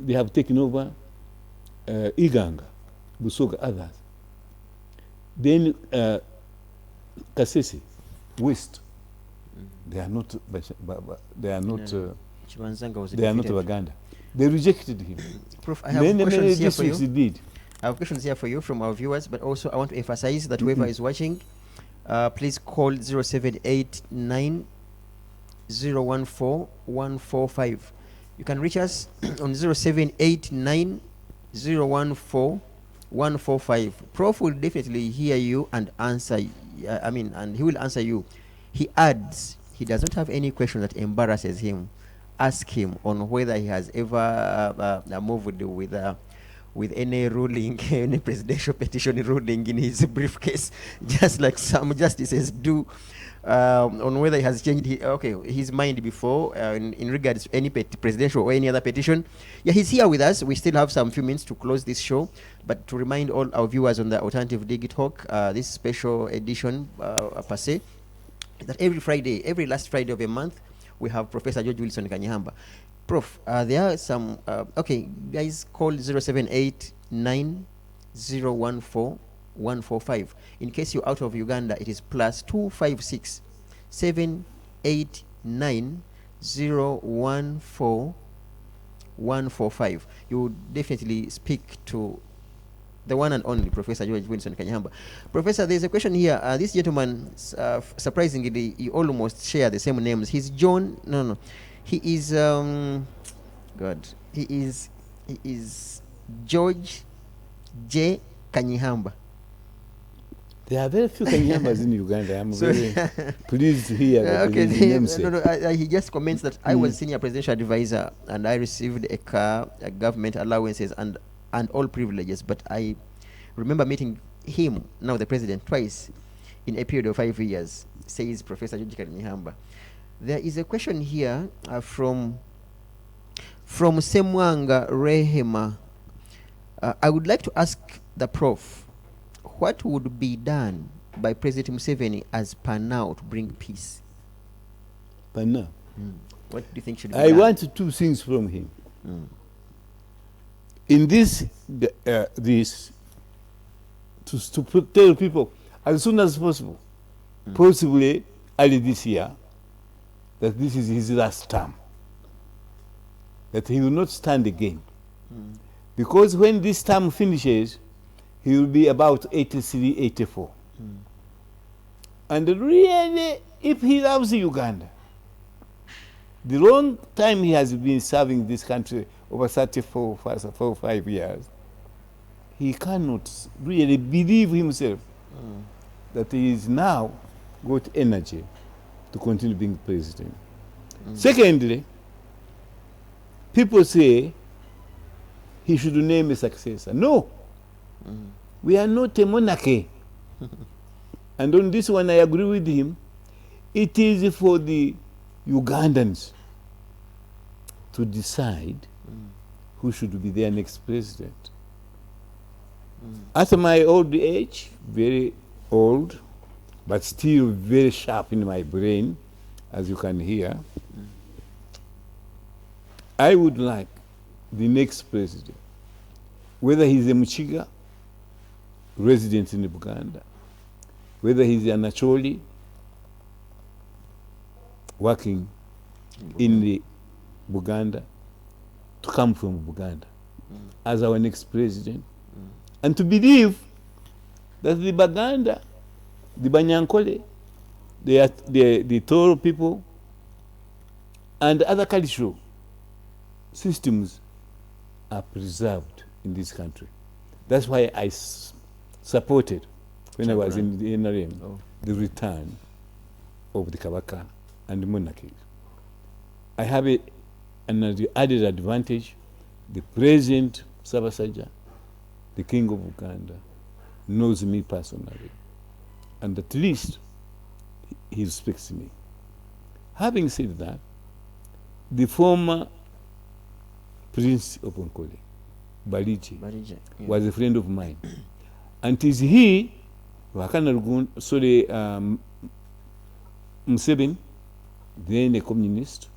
They have taken over Iganga, Busoga, others. Then Kasese, West, They are not. They are not. Chibanzanga was they are not defeated. Baganda. They rejected him. Prof, I have questions here for you. Did. I have questions here for you from our viewers, but also I want to emphasize that whoever is watching, please call 0789 014 145. You can reach us on 0789 014 145. Prof will definitely hear you and answer. And he will answer you. He adds he does not have any question that embarrasses him. Ask him on whether he has ever moved with any ruling, any presidential petition ruling in his briefcase, just like some justices do, on whether he has changed his mind before in regards to any presidential or any other petition. Yeah, he's here with us. We still have some few minutes to close this show, but to remind all our viewers on the Alternative Digitalk, this special edition per se, that every last Friday of a month, we have Professor George Wilson Kanyeihamba. Prof, there are some, guys, call 0789 014 145. In case you're out of Uganda, it is +256 789 014 145. You would definitely speak to the one and only Professor George Wilson Kanyeihamba. Professor, there's a question here. This gentleman, surprisingly, you almost share the same names. He's John. No. He is He is George J. Kanyeihamba. There are very few Kanyeihambas in Uganda. I'm very pleased to hear that his namesake. He just comments that I was senior presidential advisor and I received a car, government allowances, and all privileges. But I remember meeting him, now the president, twice in a period of 5 years, says Professor George Kanyeihamba. There is a question here from Semwanga Rehema. I would like to ask the Prof, what would be done by President Museveni as per now to bring peace? Per now? What do you think should be I done? want two things from him. In this, to tell people as soon as possible, possibly early this year, that this is his last term, that he will not stand again. Because when this term finishes, he will be about 83, 84. And really, if he loves Uganda, the long time he has been serving this country, over 34 or 5 years, he cannot really believe himself that he is now got energy to continue being president. Secondly, people say he should name a successor. No, we are not a monarchy. And on this one I agree with him. It is for the Ugandans to decide who should be their next president. At my old age, very old, but still very sharp in my brain, as you can hear, I would like the next president, whether he's a Muchiga, resident in Uganda, whether he's a Nacholi, working in the Buganda, to come from Buganda as our next president, and to believe that the Baganda, the Munyankore, the Toro people, and other cultural systems are preserved in this country. That's why I supported, when I was in the NRM, the return of the Kabaka and the monarchy. I have an added advantage. The present Sabasaja, the King of Uganda, knows me personally, and at least he respects me. Having said that, the former Prince of Nkole, Balije, was a friend of mine. And it is he, Museveni, then a communist,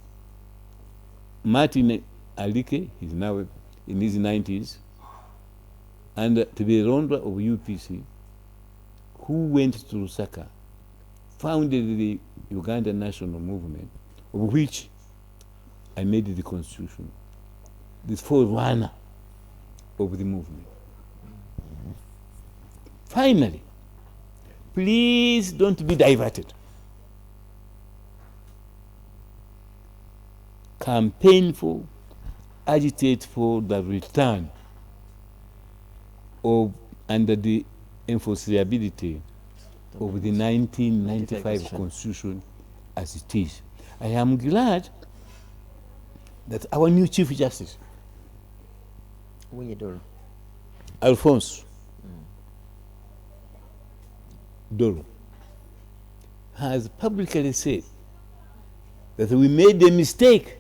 Martin Alike, he's now in his 90s, and Tibironda of UPC, who went to Lusaka, founded the Uganda national movement, of which I made the constitution, the forerunner of the movement. Finally, please don't be diverted. Campaign for, agitate for the return of, under the enforceability of the 1995 Constitution as it is. I am glad that our new Chief Justice, Alphonse Doro, has publicly said that we made a mistake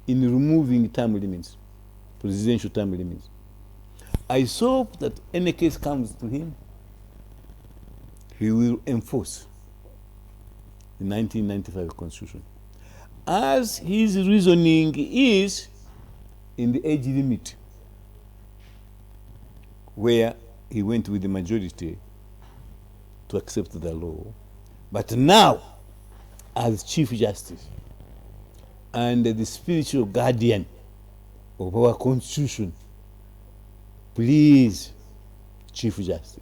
in removing term limits, presidential term limits. I hope that any case comes to him, he will enforce the 1995 Constitution. As his reasoning is in the age limit, where he went with the majority to accept the law. But now, as Chief Justice and the spiritual guardian of our Constitution, please, Chief Justice,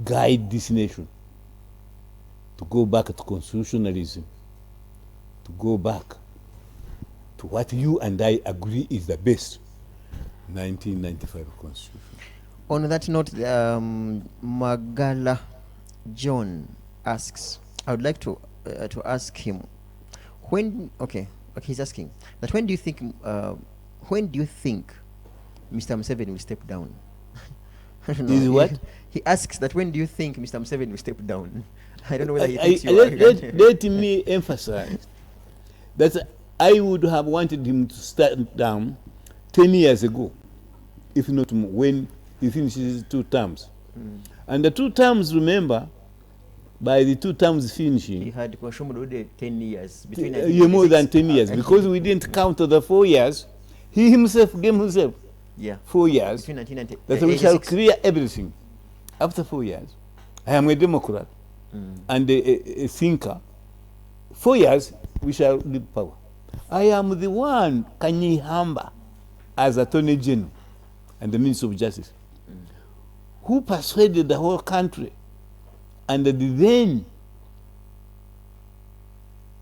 guide this nation to go back to constitutionalism, to go back to what you and I agree is the best 1995 Constitution. On that note, Magala John asks, I would like to ask him, he's asking that when do you think Mr. Museveni will step down? I don't know. Is what? He asks that when do you think Mr. Museveni will step down? I don't know whether he thinks let me emphasize that I would have wanted him to step down 10 years ago, if not more, when he finishes 2 terms. And the 2 terms, remember, by the 2 terms finishing, he had 10 years. More than 10 years, because we didn't count the 4 years. He himself gave himself 4 years. That we shall clear everything. After 4 years, I am a Democrat and a thinker. 4 years, we shall give power. I am the one, Kanyeihamba, as Attorney General and the Minister of Justice, who persuaded the whole country and the then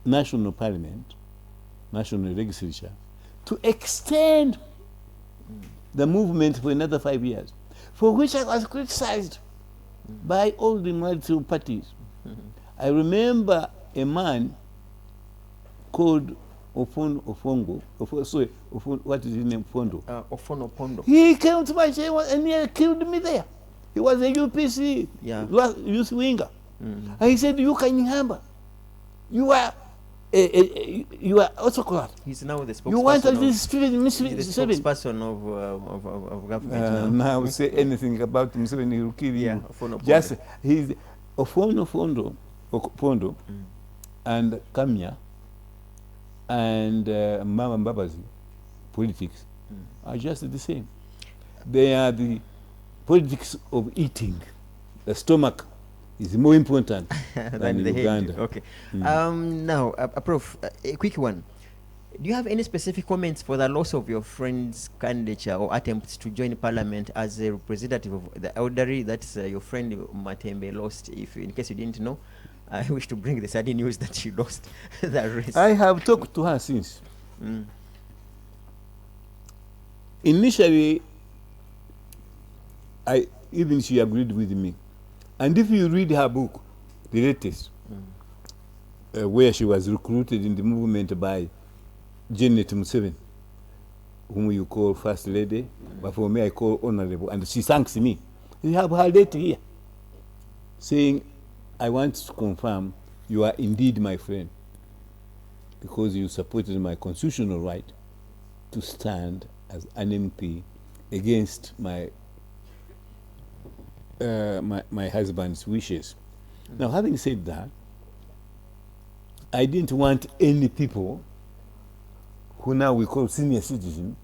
National Parliament, National Legislature, to extend the movement for another 5 years, for which I was criticized by all the multiple parties. I remember a man called what is his name? Opondo. He came to my chair and he killed me there. He was a UPC youth winger. And he said, "You Kanyeihamba, you are autocrat. He's now the spokesperson. You want this spokesperson of government. Now say anything about Museveni, he will kill you. Just he's Opondo and Kamya and Mama Mbabazi politics are just the same. They are the politics of eating. The stomach is more important than the Uganda. Head. Okay. Now, Prof, a quick one. Do you have any specific comments for the loss of your friend's candidature or attempts to join parliament as a representative of the elderly? That's your friend Matembe lost. If in case you didn't know, I wish to bring the sad news that she lost that race. I have talked to her since. Initially, even she agreed with me. And if you read her book, the latest, where she was recruited in the movement by Janet Museveni, whom you call First Lady, but for me I call Honorable, and she thanks me. You have her letter here, saying, I want to confirm you are indeed my friend, because you supported my constitutional right to stand as an MP against my my husband's wishes. Now, having said that, I didn't want any people who now we call senior citizens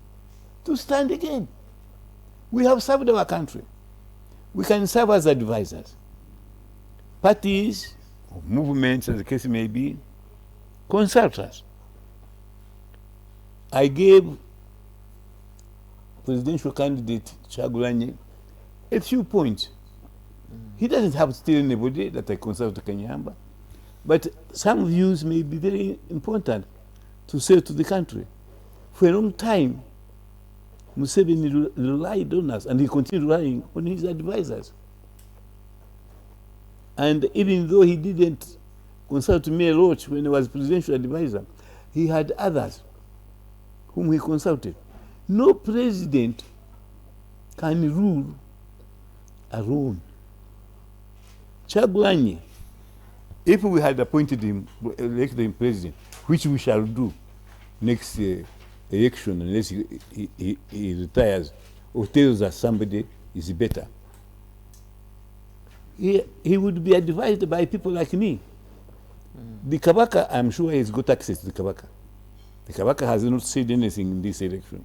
to stand again. We have served our country. We can serve as advisors. Parties or movements, as the case may be, consult us. I gave presidential candidate Kyagulanyi a few points. He doesn't have to tell anybody that I consult Kanyeihamba, but some views may be very important to say to the country. For a long time, Museveni relied on us, and he continued relying on his advisors. And even though he didn't consult me a lot when he was presidential advisor, he had others whom he consulted. No president can rule alone. Kyagulanyi, if we had appointed him, elected him president, which we shall do next election unless he retires or tells us somebody is better, he would be advised by people like me. The Kabaka, I'm sure he's got access to the Kabaka. The Kabaka has not said anything in this election.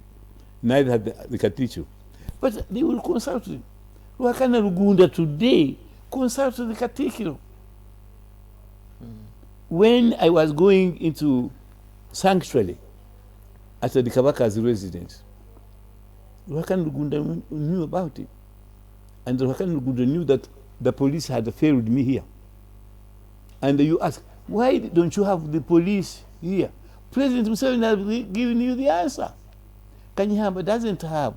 Neither had the Katicho. But they will consult him. Wakana Rugunda today consulted the Katikiro. When I was going into sanctuary at the Kabaka's residence, Wakana Rugunda knew about it. And Wakana Rugunda knew that the police had failed me here. And you ask, why don't you have the police here? President Museveni has given you the answer. Kanyeihamba doesn't have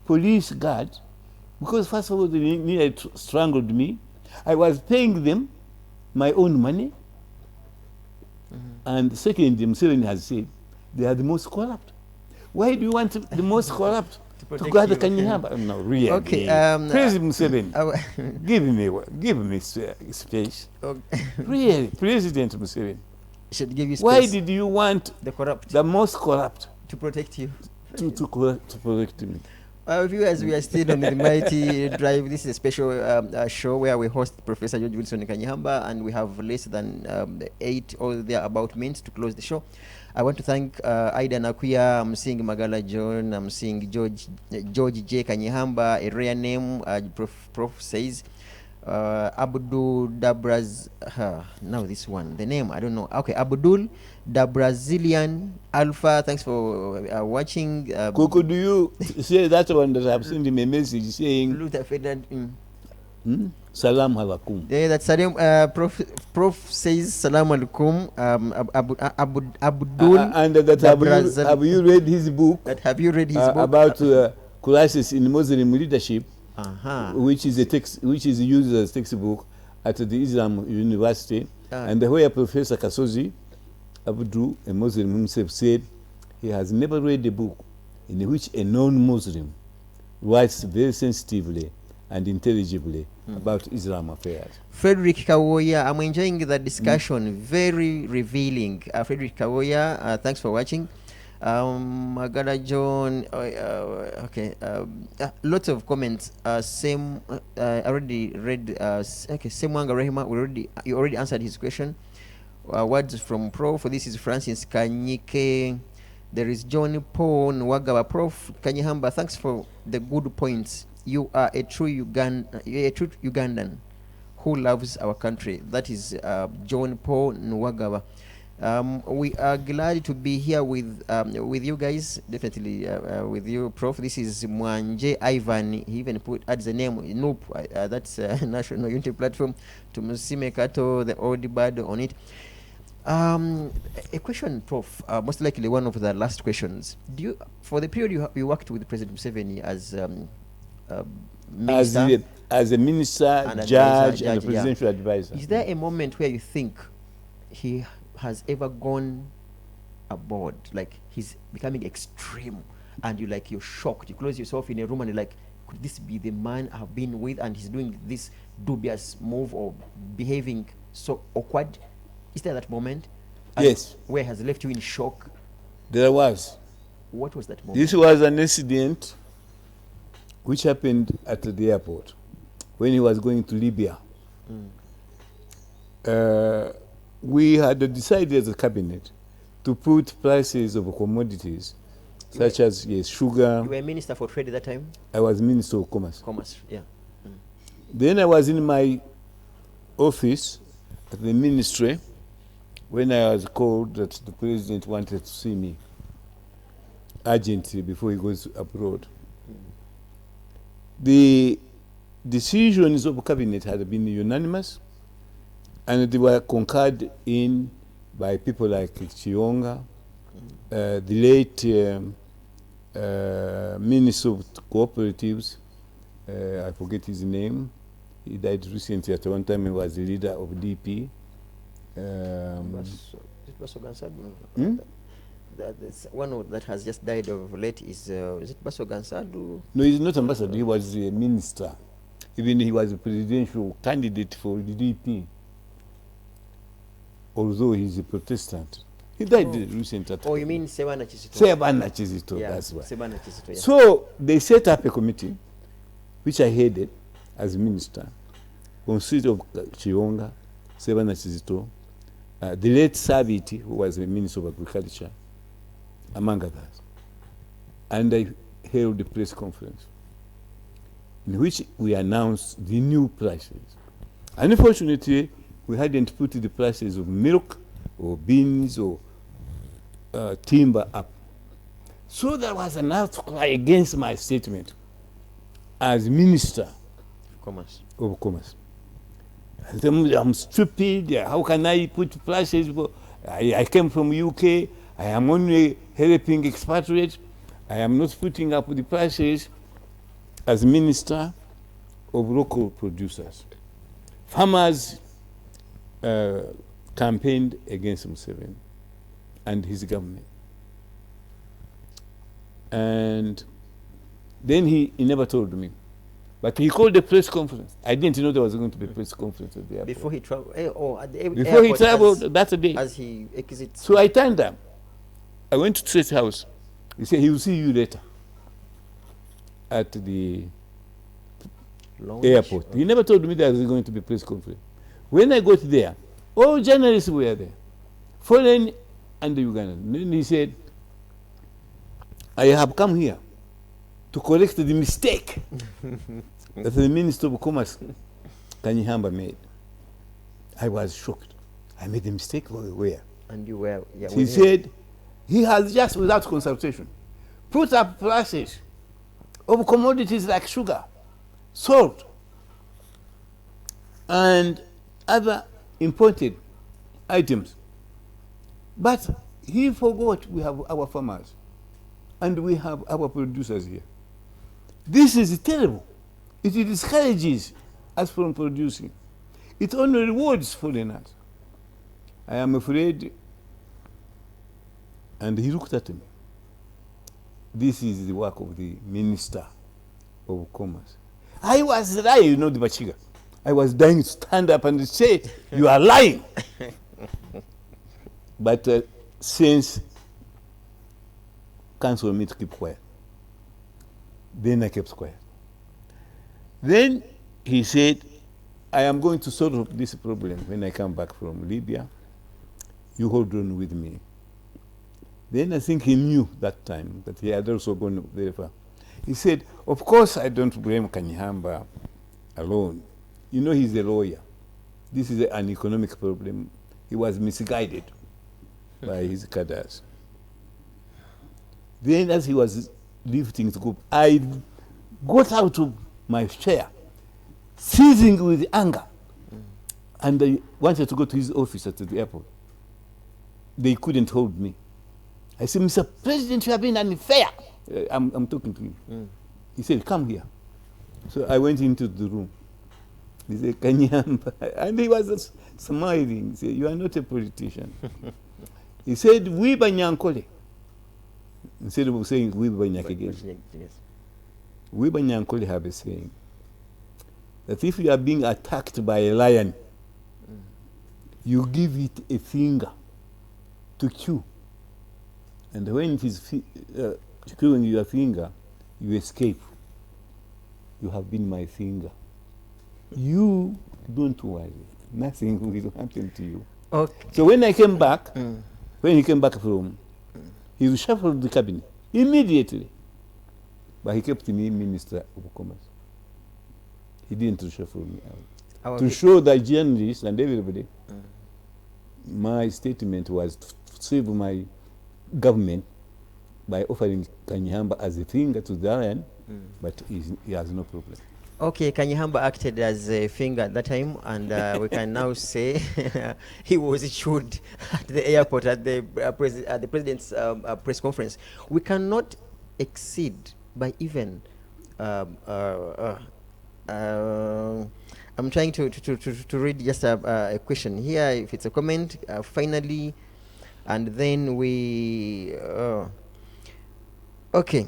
police guards because first of all, they nearly strangled me. I was paying them my own money. And second, Museveni has said they are the most corrupt. Why do you want the most corrupt to guard the Kanyeihamba? No, really. Okay. President Museveni, give me space. Okay. Really, President Museveni. Should give you space. Why did you want the corrupt, the most corrupt, to protect you? To protect me. Viewers, we are still on the Mighty Drive. This is a special show where we host Professor George Wilson Kanyeihamba, and we have less than 8 or thereabout minutes to close the show. I want to thank Ida Nakuya. I'm seeing Magala John. I'm seeing George J. Kanyeihamba, a rare name. Prof says Abdul Dabraz. Now this one, the name I don't know. Okay, Abdul the Brazilian Alpha. Thanks for watching. Coco, do you say that one that I've sent him a message saying Salam alaikum? Yeah, that's Salam. Prof says Salam alaikum. Abdul. And that have you read his book? Have you read his book about crisis in Muslim leadership? Which is a text, which is used as textbook at the Islam University, and where Professor Kasozi Abdu, a Muslim himself, said he has never read a book in which a non-Muslim writes very sensitively and intelligibly about Islam affairs. Frederick Kawoya, I'm enjoying the discussion, very revealing. Frederick Kawoya, thanks for watching. Magala John, okay, lots of comments. Same, already read. Okay, same Wanga Rehema, you already answered his question. Words from Prof. This is Francis Kanyike. There is John Paul Nwagaba. Prof. Kanyeihamba, thanks for the good points. You are a true Ugandan who loves our country. That is John Paul Nwagaba. We are glad to be here with you guys. Definitely with you, Prof. This is Mwanje Ivan. He even adds the name Nope. That's National Unity Platform. To Musime Kato, the old bird on it. A question, Prof. Most likely one of the last questions. Do you, for the period you worked with President Museveni as minister, as a minister, judge, and a presidential advisor, is there a moment where you think he has ever gone aboard, like he's becoming extreme, and you're shocked, you close yourself in a room and you're like, could this be the man I've been with, and he's doing this dubious move or behaving so awkward? Is there that moment? Yes. Where has left you in shock? There was. What was that moment? This was an incident which happened at the airport when he was going to Libya. We had decided as a cabinet to put prices of commodities such as sugar. You were Minister for Trade at that time? I was Minister of Commerce. Commerce, yeah. Then I was in my office at the ministry when I was called that the president wanted to see me urgently before he goes abroad. The decisions of cabinet had been unanimous, and they were concurred in by people like Chionga, the late Minister of Cooperatives, I forget his name. He died recently. At one time he was the leader of DP. One that has just died of late is it Baso Gansadu? No, he's not ambassador. He was a minister. Even he was a presidential candidate for the DP. Although he's a Protestant. He died recently. Oh, you mean Sebana Chizito? Sebana Chizito, yeah, that's why. Sebana Chizito, yeah. So they set up a committee, which I headed as minister, consisted of Chionga, Sebana Chizito, the late Sabiti, who was the Minister of Agriculture, among others. And I held a press conference in which we announced the new prices. Unfortunately, we hadn't put the prices of milk or beans or timber up. So there was an outcry against my statement as Minister of Commerce. I'm stupid. How can I put prices? I came from UK. I am only helping expatriates. I am not putting up the prices as Minister of Local Producers. Farmers campaigned against Museveni and his government. And then he never told me. But he called a press conference. I didn't know there was going to be a press conference at the airport. Before he traveled? At the Before he traveled, that's the day. As he exits. So I turned up. I went to State House. He said, he will see you later at the airport. He never told me there was going to be a press conference. When I got there, all journalists were there, foreign and Ugandan. Then he said, I have come here to correct the mistake that the Minister of Commerce, Kanyeihamba, made. I was shocked. I made a mistake where? And you were, yeah. He said, he has just, without consultation, put up prices of commodities like sugar, salt, and other imported items. But he forgot we have our farmers and we have our producers here. This is terrible. It discourages us from producing. It only rewards foreigners. I am afraid. And he looked at me. This is the work of the Minister of Commerce. I was lying, you know, the Bachiga. I was dying to stand up and say, you are lying. But since counsel me to keep quiet, then I kept quiet. Then he said, I am going to solve this problem when I come back from Libya. You hold on with me. Then I think he knew that time that he had also gone very far. He said, of course I don't blame Kanyeihamba alone. You know, he's a lawyer. This is an economic problem. He was misguided by his cadres. Then as he was lifting the group, I got out of my chair, seizing with anger. And I wanted to go to his office at the airport. They couldn't hold me. I said, Mr. President, you have been unfair. I'm talking to him. He said, come here. So I went into the room. He said, Kanyeihamba. And he was smiling. He said, you are not a politician. He said, we Munyakigezi. Instead of saying we Munyakigezi. We Munyakigezi have a saying that if you are being attacked by a lion, you give it a finger to chew. And when it is chewing your finger, you escape. You have been my finger. You don't worry. Nothing will happen to you. Okay. So when I came back, when he came back from, he reshuffled the cabinet immediately. But he kept me Minister of Commerce. He didn't reshuffle me out. To show the journalists and everybody my statement was to save my government by offering Kanyeihamba as a finger to the lion, but he has no problem. Okay, Kanyeihamba acted as a finger at that time, and we can now say he was issued at the airport at the president's press conference. We cannot exceed by even. I'm trying to read just a question here. If it's a comment, finally, and then we. Okay,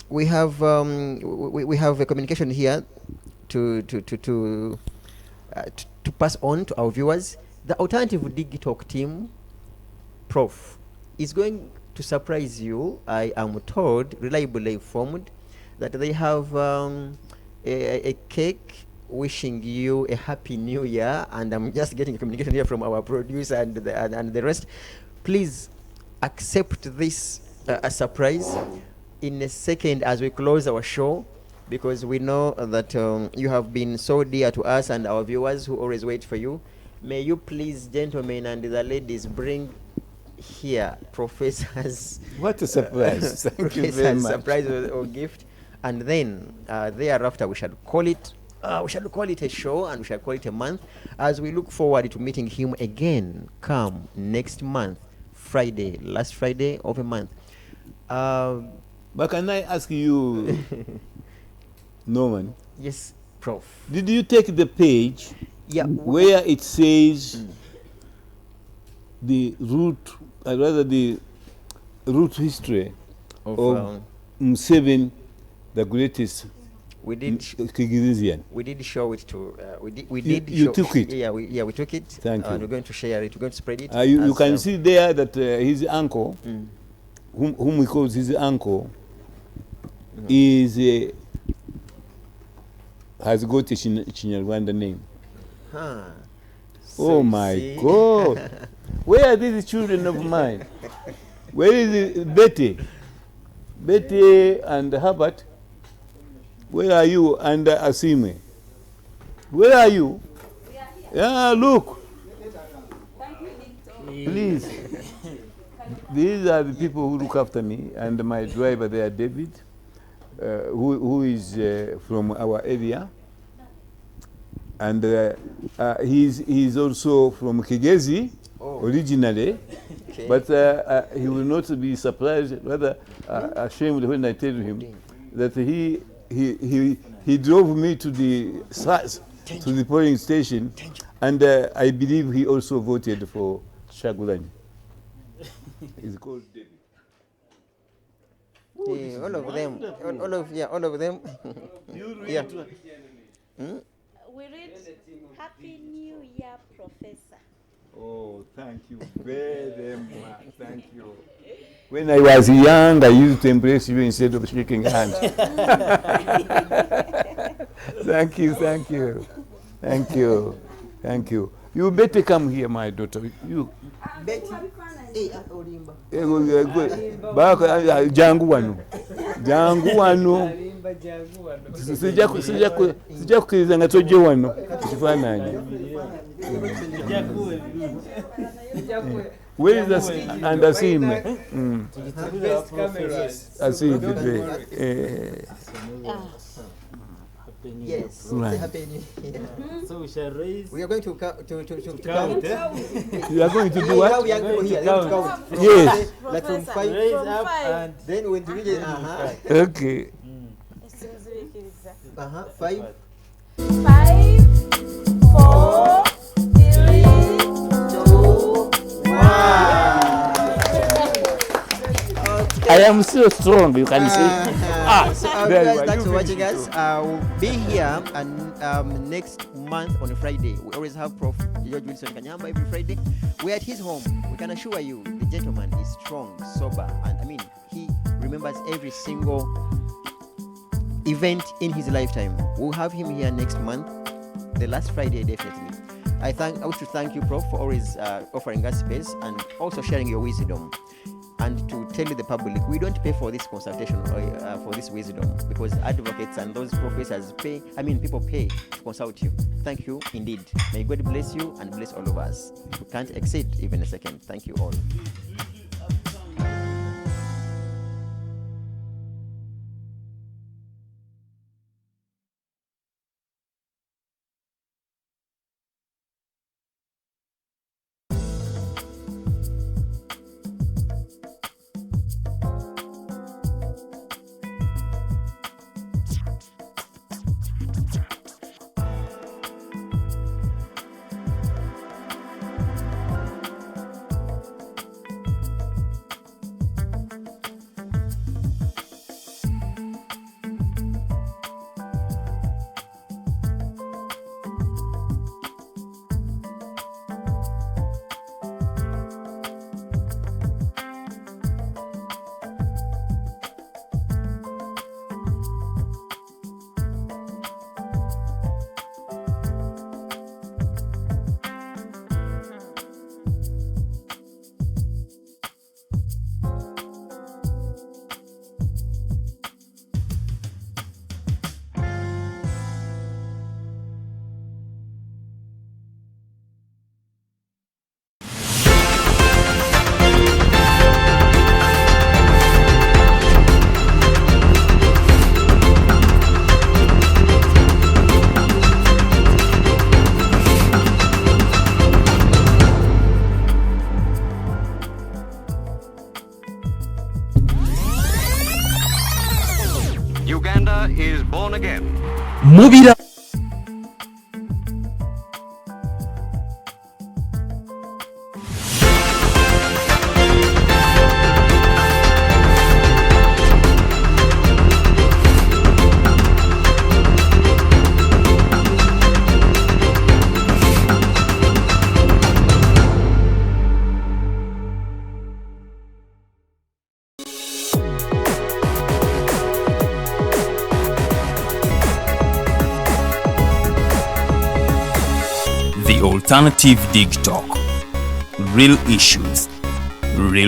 we have a communication here to pass on to our viewers. The alternative digitalk team, Prof, is going to surprise you. I am told, reliably informed, that they have a cake wishing you a happy new year, and I'm just getting a communication here from our producer and the rest. Please accept this a surprise in a second as we close our show, because we know that you have been so dear to us and our viewers who always wait for you. May you please, gentlemen and the ladies, bring here Professor's what a surprise. Thank you very much. Surprise or gift, and then thereafter we shall call it a show, and we shall call it a month, as we look forward to meeting him again come next month, Friday, last Friday of a month. But can I ask you, Norman? Yes, Prof. Did you take the page where it says the root, the root history of Museveni, the greatest? We did Kigirizian. We did show it to. You took it. Yeah, we took it. Thank you. And we're going to share it. We're going to spread it. You can see there that his uncle, whom we call his uncle, is has got a Chinyarwanda name. Huh. Oh my God! Where are these children of mine? Where is Betty? Betty and Herbert. Where are you? And Asime. Where are you? Yeah, look. Please. These are the people who look after me, and my driver there, David, who is from our area. And he's also from Kigezi, originally. Okay. But he will not be surprised, rather ashamed when I tell him that he drove me to the polling station, and I believe he also voted for Shagulanyi. He's called David. Yeah, all of them. All of them. You read. Yeah. We read Happy New Year, Professor. Oh, thank you very much. Thank you. When I was young, I used to embrace you instead of shaking hands. Thank you, thank you. Thank you. Thank you. You better come here, my daughter. You. Betty. Jangu wano. Jangu wano. Sija kukiriza nga tojje wano. Kifaananyi. Where is this? And Asime. Asime. Yes. Right. So we shall raise. We are going to count. You are going to do what? We are going to count. Yes. Like from 5. Raise up and then when to reach it. Okay. 5. 5, 4, 3, 2, 1. I am so strong, you can see. So thanks for watching us. We'll be here and next month on a Friday. We always have Prof. George Wilson Kanyeihamba every Friday. We're at his home. We can assure you the gentleman is strong, sober, and he remembers every single event in his lifetime. We'll have him here next month, the last Friday definitely. I wish to thank you, Prof, for always offering us space and also sharing your wisdom. and to tell the public, we don't pay for this consultation or for this wisdom, because advocates and those professors pay, people pay to consult you. Thank you indeed. May God bless you and bless all of us. We can't exceed even a second. Thank you all. Uganda is born again. Mubira. The Alternative Dig Talk. Real issues, real